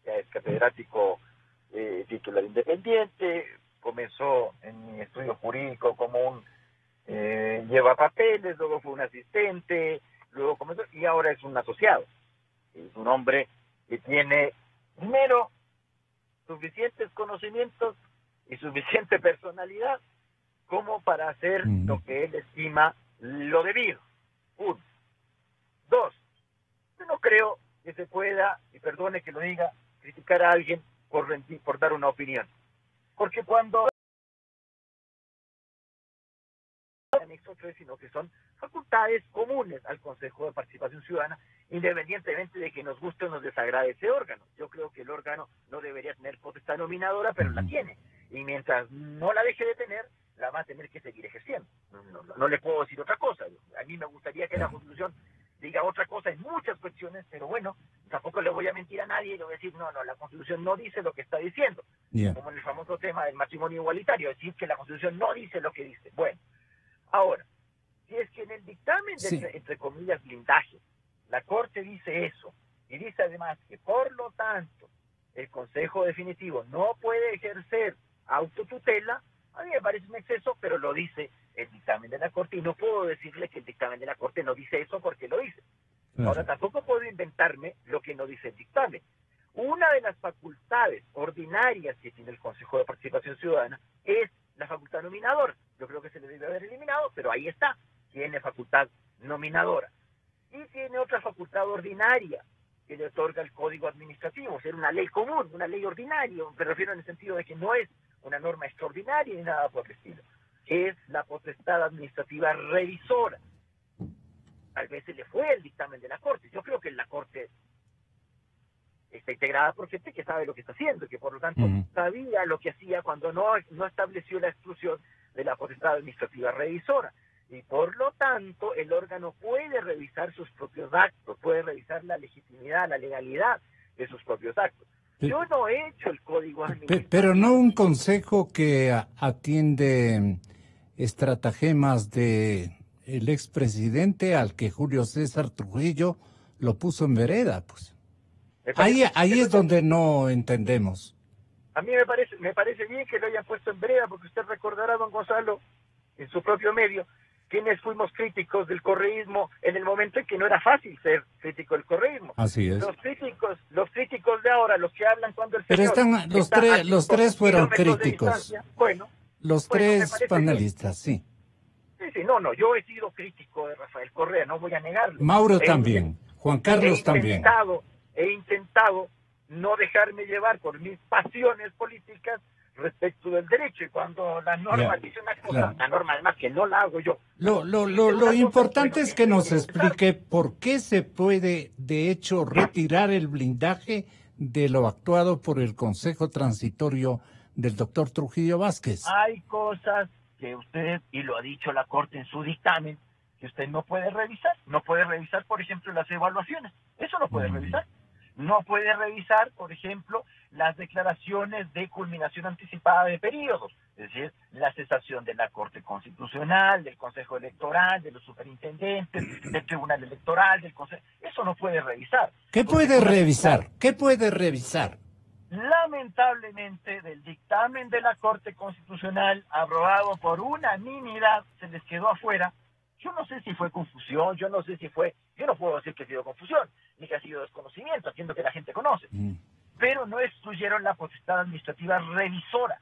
ya es catedrático titular independiente, comenzó en mi estudio jurídico como un lleva papeles, luego fue un asistente, luego comenzó y ahora es un asociado. Es un hombre que tiene, primero, suficientes conocimientos y suficiente personalidad como para hacer lo que él estima lo debido. Uno. Dos, yo no creo que se pueda, y perdone que lo diga, criticar a alguien por dar una opinión. Porque cuando anexo 3, sino que son facultades comunes al Consejo de Participación Ciudadana, independientemente de que nos guste o nos desagrade ese órgano. Yo creo que el órgano no debería tener potestad nominadora, pero la tiene. Y mientras no la deje de tener, la va a tener que seguir ejerciendo. No le puedo decir otra cosa. A mí me gustaría que la Constitución diga otra cosa en muchas cuestiones, pero bueno, tampoco le voy a mentir a nadie y le voy a decir, no, la Constitución no dice lo que está diciendo. Como en el famoso tema del matrimonio igualitario, decir que la Constitución no dice lo que dice. Bueno, ahora, si es que en el dictamen de, entre comillas, blindaje, la Corte dice eso, y dice además que por lo tanto el Consejo Definitivo no puede ejercer autotutela, a mí me parece un exceso, pero lo dice el dictamen de la Corte y no puedo decirle que el dictamen de la Corte no dice eso porque lo dice. Ahora tampoco puedo inventarme lo que no dice el dictamen. Una de las facultades ordinarias que tiene el Consejo de Participación Ciudadana es la facultad nominadora. Yo creo que se le debe haber eliminado, pero ahí está, tiene facultad nominadora. Y tiene otra facultad ordinaria que le otorga el Código Administrativo, ser una ley común, una ley ordinaria, me refiero en el sentido de que no es una norma extraordinaria ni nada por el estilo. Es la potestad administrativa revisora. Tal vez se le fue el dictamen de la Corte. Yo creo que la Corte está integrada por gente que sabe lo que está haciendo y que por lo tanto sabía lo que hacía cuando no estableció la exclusión de la potestad administrativa revisora. Y por lo tanto el órgano puede revisar sus propios actos, puede revisar la legitimidad, la legalidad de sus propios actos. Yo no he hecho el código administrativo. Pero no un consejo que atiende estratagemas de el expresidente al que Julio César Trujillo lo puso en vereda, pues. Ahí es donde no entendemos. A mí me parece bien que lo hayan puesto en vereda, porque usted recordará, don Gonzalo, en su propio medio, quienes fuimos críticos del correísmo en el momento en que no era fácil ser crítico del correísmo. Así es. Los críticos de ahora, los que hablan cuando el Pero señor... los tres fueron críticos. Bueno, los tres panelistas, sí. Sí, no, yo he sido crítico de Rafael Correa, no voy a negarlo. Mauro también, Juan Carlos también. He intentado no dejarme llevar por mis pasiones políticas respecto del derecho, y cuando la norma dice una cosa, la norma además que no la hago yo. Lo importante es que nos explique por qué se puede, de hecho, retirar el blindaje de lo actuado por el Consejo Transitorio del doctor Trujillo Vázquez. Hay cosas que usted, y lo ha dicho la Corte en su dictamen, que usted no puede revisar. No puede revisar, por ejemplo, las evaluaciones. Eso no puede revisar. No puede revisar, por ejemplo, las declaraciones de culminación anticipada de periodos, es decir, la cesación de la Corte Constitucional, del Consejo Electoral, de los superintendentes, del Tribunal Electoral, del Consejo. Eso no puede revisar. ¿Qué puede revisar? ¿Qué puede revisar? Lamentablemente, del dictamen de la Corte Constitucional, aprobado por unanimidad, se les quedó afuera. Yo no sé si fue confusión, yo no puedo decir que ha sido confusión, ni que ha sido desconocimiento, haciendo que la gente conoce. Pero no excluyeron la potestad administrativa revisora.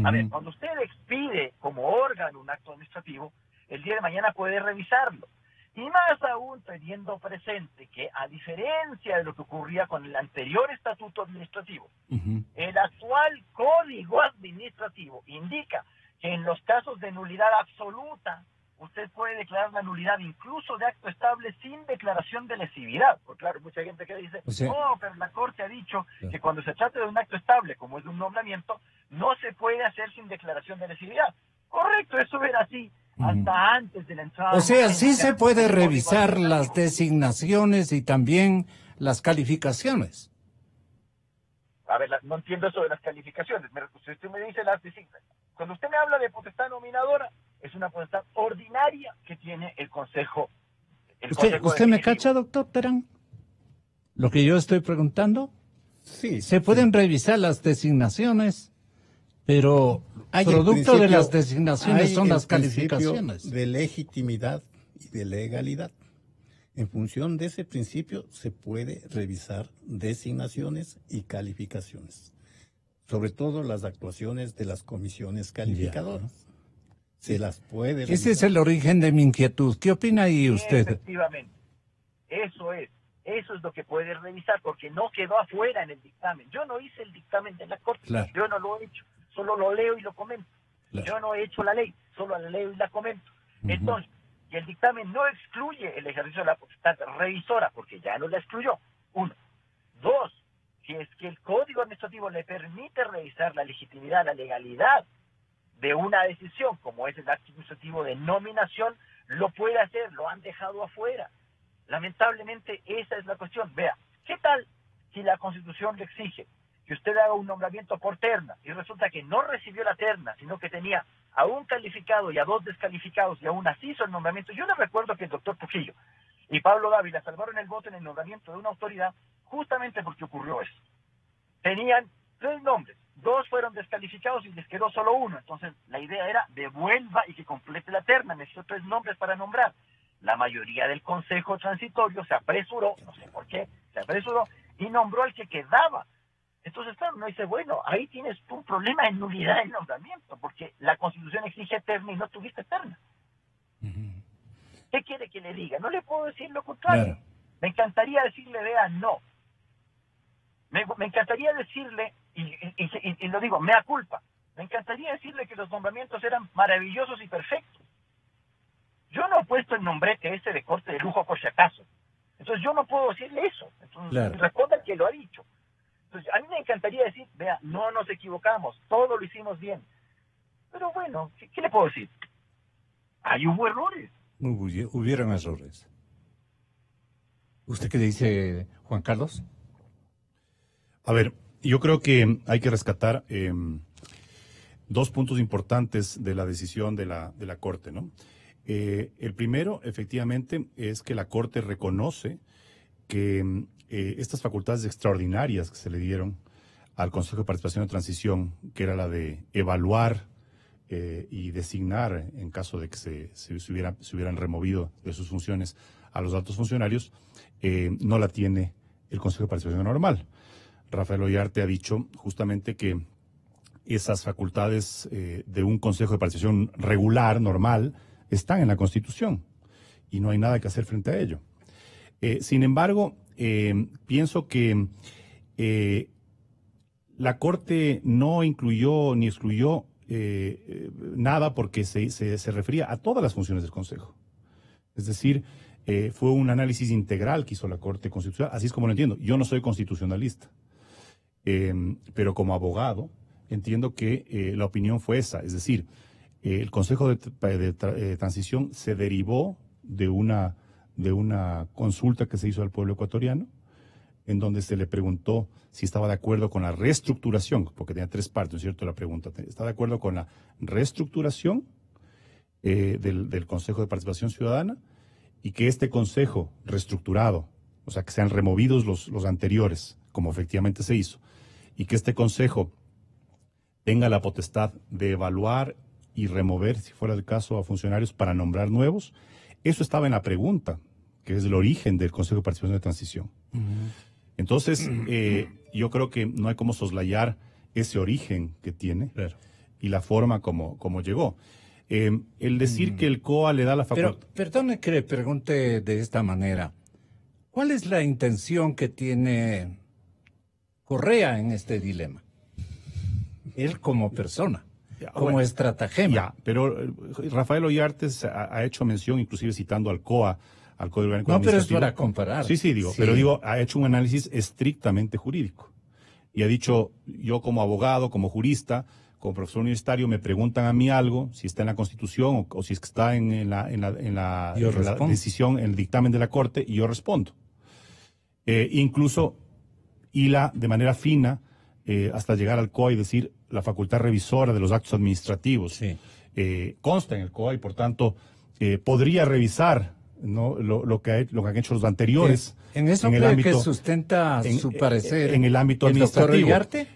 A ver, cuando usted expide como órgano un acto administrativo, el día de mañana puede revisarlo. Y más aún teniendo presente que, a diferencia de lo que ocurría con el anterior estatuto administrativo, el actual código administrativo indica que en los casos de nulidad absoluta, usted puede declarar la nulidad incluso de acto estable sin declaración de lesividad. Porque claro, mucha gente que dice, no, pero la Corte ha dicho que cuando se trata de un acto estable, como es de un nombramiento, no se puede hacer sin declaración de lesividad. Correcto, eso era así hasta antes de la entrada. O sea, sí se puede revisar las designaciones y también las calificaciones. A ver, no entiendo eso de las calificaciones. Si usted me dice las designaciones, cuando usted me habla de potestad nominadora, es una potestad ordinaria que tiene el Consejo. ¿Usted me cacha, doctor Terán? ¿Lo que yo estoy preguntando? Sí. Se pueden revisar las designaciones, pero producto de las designaciones son las calificaciones. De legitimidad y de legalidad. En función de ese principio se puede revisar designaciones y calificaciones. Sobre todo las actuaciones de las comisiones calificadoras. Se las puede revisar. Ese es el origen de mi inquietud. ¿Qué opina ahí usted? Efectivamente. Eso es lo que puede revisar, porque no quedó afuera en el dictamen. Yo no hice el dictamen de la Corte. Claro. Yo no lo he hecho. Solo lo leo y lo comento. Claro. Yo no he hecho la ley. Solo la leo y la comento. Entonces, y el dictamen no excluye el ejercicio de la potestad revisora, porque ya no la excluyó. 1. 2. Si es que el Código Administrativo le permite revisar la legitimidad, la legalidad de una decisión, como es el acto administrativo de nominación, lo puede hacer, lo han dejado afuera. Lamentablemente, esa es la cuestión. Vea, ¿qué tal si la Constitución le exige que usted haga un nombramiento por terna y resulta que no recibió la terna, sino que tenía a un calificado y a 2 descalificados y aún así hizo el nombramiento? Yo le recuerdo que el doctor Trujillo y Pablo Dávila salvaron el voto en el nombramiento de una autoridad justamente porque ocurrió eso. Tenían 3 nombres, 2 fueron descalificados y les quedó solo uno. Entonces la idea era devuelva y que complete la terna, necesitó 3 nombres para nombrar. La mayoría del Consejo Transitorio se apresuró, no sé por qué, se apresuró y nombró al que quedaba. Entonces, claro, uno dice, bueno, ahí tienes un problema de nulidad del nombramiento, porque la Constitución exige terna y no tuviste terna. ¿Qué quiere que le diga? No le puedo decir lo contrario. Claro. Me encantaría decirle, vea, no. Me encantaría decirle, y lo digo, mea culpa, me encantaría decirle que los nombramientos eran maravillosos y perfectos. Yo no he puesto el nombrete ese de corte de lujo por si acaso. Entonces yo no puedo decirle eso. Entonces claro. Responda el que lo ha dicho. Entonces a mí me encantaría decir, vea, no nos equivocamos, todo lo hicimos bien. Pero bueno, ¿qué le puedo decir? Ahí hubo errores. Hubieron errores. ¿Usted qué dice, Juan Carlos? A ver, yo creo que hay que rescatar 2 puntos importantes de la decisión de la Corte, ¿no? El primero, efectivamente, es que la Corte reconoce que estas facultades extraordinarias que se le dieron al Consejo de Participación de Transición, que era la de evaluar y designar, en caso de que se hubieran removido de sus funciones a los altos funcionarios, no la tiene el Consejo de Participación normal. Rafael Ollarte ha dicho justamente que esas facultades de un Consejo de Participación regular, normal, están en la Constitución y no hay nada que hacer frente a ello. Sin embargo, pienso que la Corte no incluyó ni excluyó nada porque se refería a todas las funciones del Consejo. Es decir, fue un análisis integral que hizo la Corte Constitucional, así es como lo entiendo. Yo no soy constitucionalista, pero como abogado entiendo que la opinión fue esa, es decir, el Consejo de Transición se derivó de una consulta que se hizo al pueblo ecuatoriano, en donde se le preguntó si estaba de acuerdo con la reestructuración, porque tenía 3 partes, ¿no es cierto? La pregunta, ¿está de acuerdo con la reestructuración del Consejo de Participación Ciudadana? Y que este Consejo reestructurado, o sea, que sean removidos los anteriores, como efectivamente se hizo, y que este Consejo tenga la potestad de evaluar y remover, si fuera el caso, a funcionarios para nombrar nuevos. Eso estaba en la pregunta, que es el origen del Consejo de Participación de Transición. Entonces, yo creo que no hay como soslayar ese origen que tiene y la forma como llegó. El decir que el COA le da la facultad... Pero perdone que le pregunte de esta manera. ¿Cuál es la intención que tiene Correa en este dilema? Él como persona. Como estratagema. Ya, pero Rafael Ollarte ha hecho mención, inclusive citando al COA, al Código Orgánico Administrativo. No, pero es para comparar. Sí, digo, pero digo, ha hecho un análisis estrictamente jurídico. Y ha dicho, yo como abogado, como jurista, como profesor universitario, me preguntan a mí algo, si está en la Constitución o si está en la decisión, en el dictamen de la Corte, y yo respondo. Incluso hila de manera fina hasta llegar al COA y decir la facultad revisora de los actos administrativos. Consta en el COA y por tanto podría revisar, ¿no? lo que han hecho los anteriores. ¿En eso cree ámbito, que sustenta su parecer en el ámbito administrativo?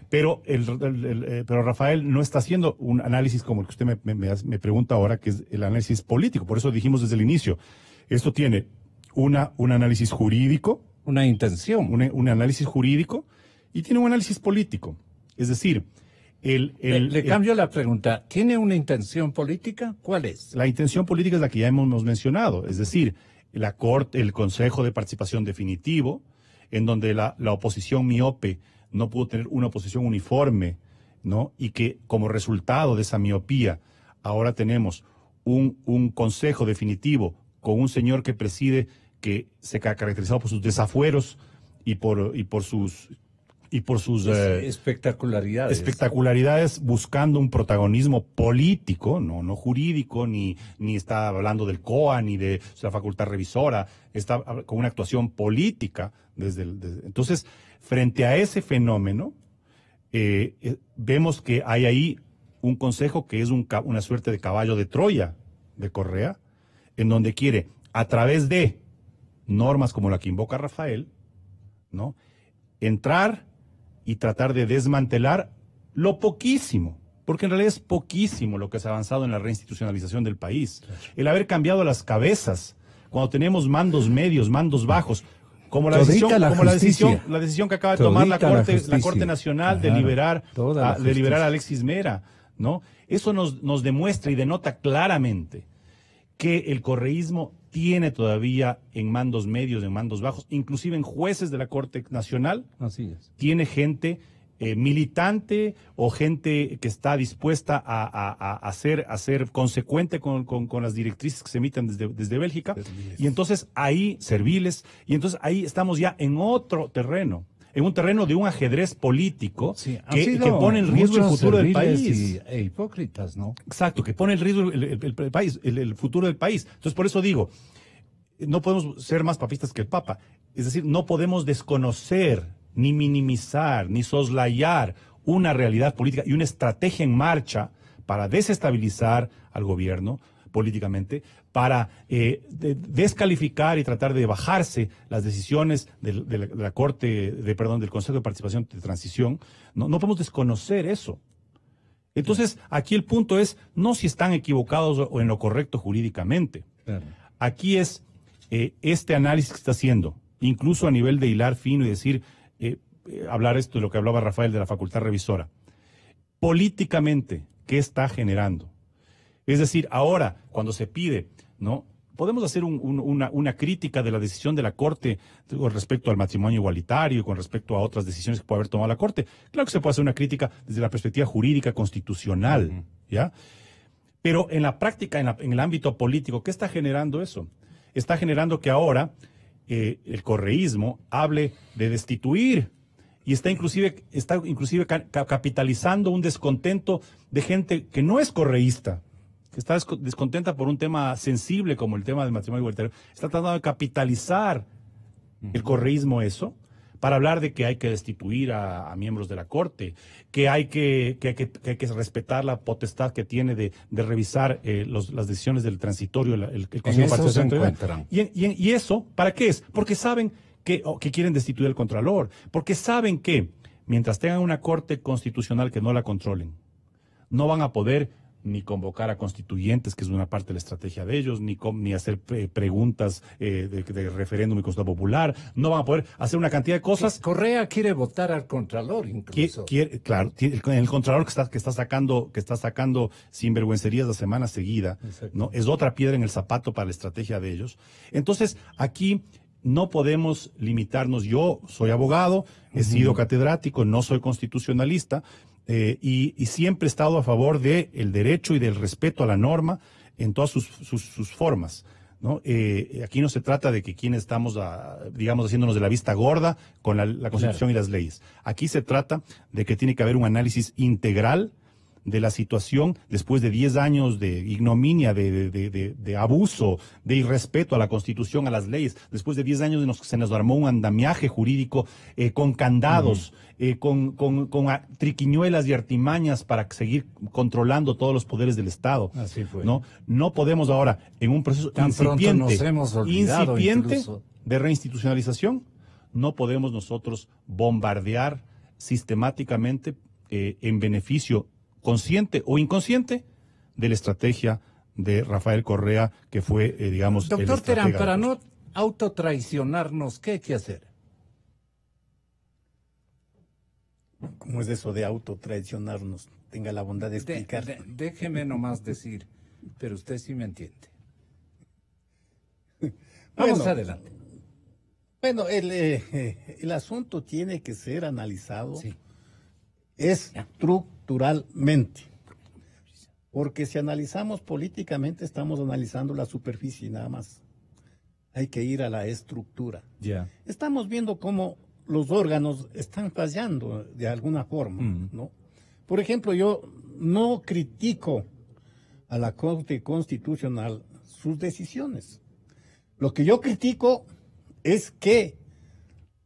Pero pero Rafael no está haciendo un análisis como el que usted me pregunta ahora, que es el análisis político. Por eso dijimos desde el inicio, esto tiene un análisis jurídico, una intención, un análisis jurídico y tiene un análisis político. Es decir, le cambio la pregunta. ¿Tiene una intención política? ¿Cuál es? La intención política es la que ya hemos mencionado. Es decir, la Corte, el Consejo de Participación Definitivo, en donde la oposición miope no pudo tener una oposición uniforme, ¿no? Y que como resultado de esa miopía, ahora tenemos un Consejo Definitivo con un señor que preside, que se ha caracterizado por sus desafueros y por sus espectacularidades, buscando un protagonismo político, no jurídico, ni está hablando del COA, ni de la facultad revisora, está con una actuación política. Entonces, frente a ese fenómeno, vemos que hay ahí un consejo que es una suerte de caballo de Troya de Correa, en donde quiere, a través de normas como la que invoca Rafael, ¿no? Entrar y tratar de desmantelar lo poquísimo, porque en realidad es poquísimo lo que se ha avanzado en la reinstitucionalización del país. El haber cambiado las cabezas, cuando tenemos mandos medios, mandos bajos, como la decisión que acaba de tomar la Corte Nacional de liberar a Alexis Mera, ¿no? Eso nos demuestra y denota claramente que el correísmo tiene todavía en mandos medios, en mandos bajos, inclusive en jueces de la Corte Nacional, tiene gente militante o gente que está dispuesta a ser consecuente con las directrices que se emiten desde Bélgica, y entonces ahí, serviles, y entonces ahí estamos ya en otro terreno, en un terreno de un ajedrez político que pone en riesgo el futuro del país. E hipócritas, ¿no? Exacto, que pone en riesgo el país, el futuro del país. Entonces, por eso digo, no podemos ser más papistas que el Papa. Es decir, no podemos desconocer, ni minimizar, ni soslayar una realidad política y una estrategia en marcha para desestabilizar al gobierno políticamente, para descalificar y tratar de bajarse las decisiones de la Corte, del Consejo de Participación de Transición. No podemos desconocer eso. Entonces, aquí el punto es no si están equivocados o en lo correcto jurídicamente. Claro. Aquí es este análisis que está haciendo, incluso a nivel de hilar fino y decir, hablar esto de lo que hablaba Rafael de la facultad revisora. Políticamente, ¿qué está generando? Es decir, ahora, cuando se pide, ¿no? Podemos hacer una crítica de la decisión de la Corte con respecto al matrimonio igualitario y con respecto a otras decisiones que puede haber tomado la Corte. Claro que se puede hacer una crítica desde la perspectiva jurídica constitucional, ¿ya? Pero en la práctica, en el ámbito político, ¿qué está generando eso? Está generando que ahora el correísmo hable de destituir y está inclusive capitalizando un descontento de gente que no es correísta, que está descontenta por un tema sensible como el tema del matrimonio igualitario. Está tratando de capitalizar el correísmo eso para hablar de que hay que destituir a miembros de la Corte, que hay que respetar la potestad que tiene de revisar las decisiones del transitorio, el Consejo de Participación. Y eso, ¿para qué es? Porque saben que quieren destituir al Contralor, porque saben que mientras tengan una Corte Constitucional que no la controlen, no van a poder ni convocar a constituyentes, que es una parte de la estrategia de ellos, ni hacer preguntas de referéndum y consulta popular, no van a poder hacer una cantidad de cosas. Correa quiere votar al Contralor, incluso. Claro, el Contralor que está sacando sinvergüencerías la semana seguida, ¿no? Es otra piedra en el zapato para la estrategia de ellos. Entonces, aquí no podemos limitarnos. Yo soy abogado, he sido catedrático, no soy constitucionalista, y siempre he estado a favor del derecho y del respeto a la norma en todas sus formas, ¿no? Aquí no se trata de que quienes estamos, digamos, haciéndonos de la vista gorda con la Constitución y las leyes. Aquí se trata de que tiene que haber un análisis integral de la situación después de 10 años de ignominia, de abuso, de irrespeto a la Constitución, a las leyes, después de 10 años en los que se nos armó un andamiaje jurídico con candados, con triquiñuelas y artimañas para seguir controlando todos los poderes del Estado. Así fue. No podemos ahora, en un proceso incipiente de reinstitucionalización, no podemos nosotros bombardear sistemáticamente en beneficio consciente o inconsciente de la estrategia de Rafael Correa, que fue, digamos... Doctor Terán, para no autotraicionarnos, ¿qué hay que hacer? ¿Cómo es eso de autotraicionarnos? Tenga la bondad de explicar. Déjeme nomás decir, pero usted sí me entiende. Vamos adelante. Bueno, el asunto tiene que ser analizado estructuralmente. Porque si analizamos políticamente, estamos analizando la superficie nada más. Hay que ir a la estructura. Estamos viendo cómo los órganos están fallando de alguna forma, ¿no? Por ejemplo, yo no critico a la Corte Constitucional sus decisiones. Lo que yo critico es que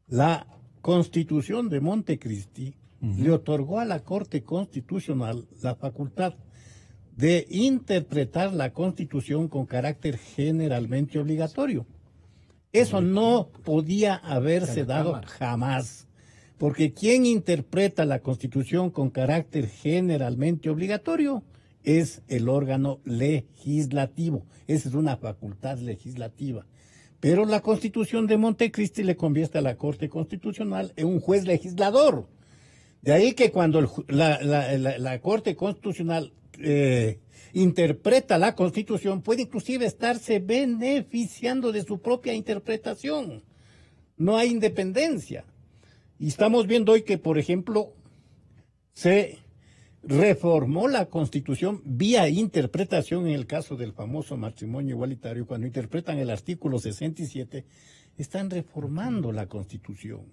la Constitución de Montecristi le otorgó a la Corte Constitucional la facultad de interpretar la Constitución con carácter generalmente obligatorio. Eso no podía haberse dado jamás, porque quien interpreta la Constitución con carácter generalmente obligatorio es el órgano legislativo. Esa es una facultad legislativa. Pero la Constitución de Montecristi le convierte a la Corte Constitucional en un juez legislador. De ahí que cuando la Corte Constitucional interpreta la Constitución, puede inclusive estarse beneficiando de su propia interpretación. No hay independencia. Y estamos viendo hoy que, por ejemplo, se reformó la Constitución vía interpretación en el caso del famoso matrimonio igualitario. Cuando interpretan el artículo 67, están reformando la Constitución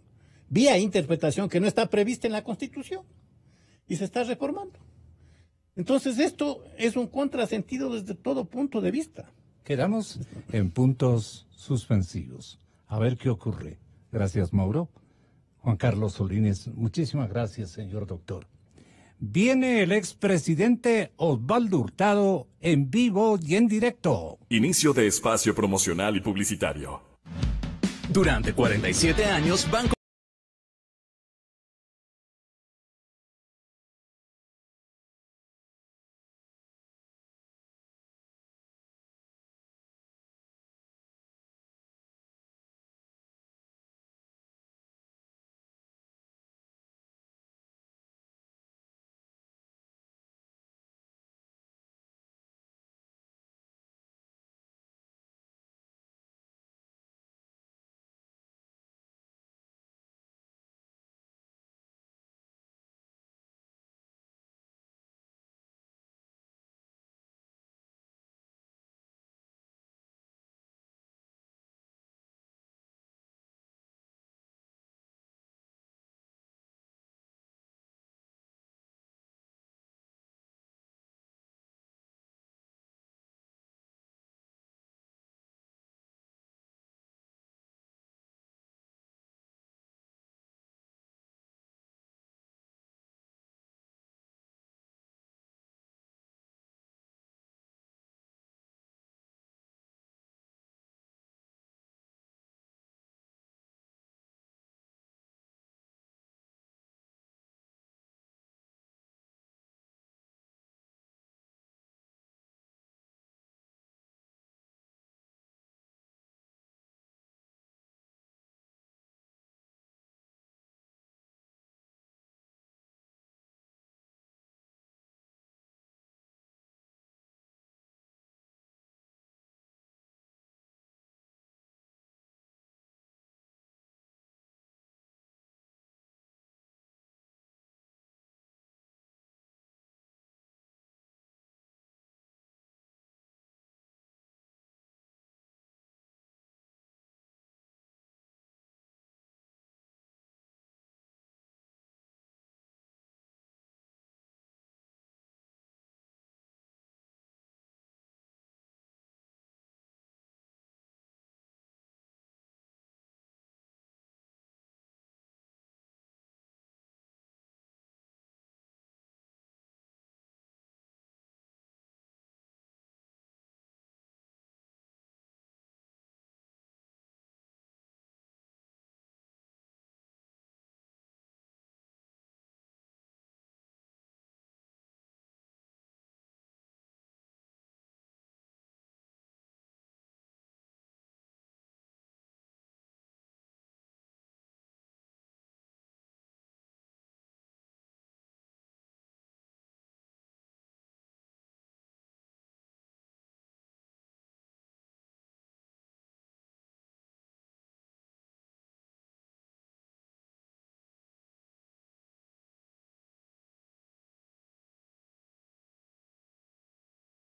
vía interpretación que no está prevista en la Constitución y se está reformando. Entonces esto es un contrasentido desde todo punto de vista. Quedamos en puntos suspensivos. A ver qué ocurre. Gracias, Mauro. Juan Carlos Solines, muchísimas gracias, señor doctor. Viene el expresidente Osvaldo Hurtado en vivo y en directo. Inicio de espacio promocional y publicitario. Durante 47 años, Banco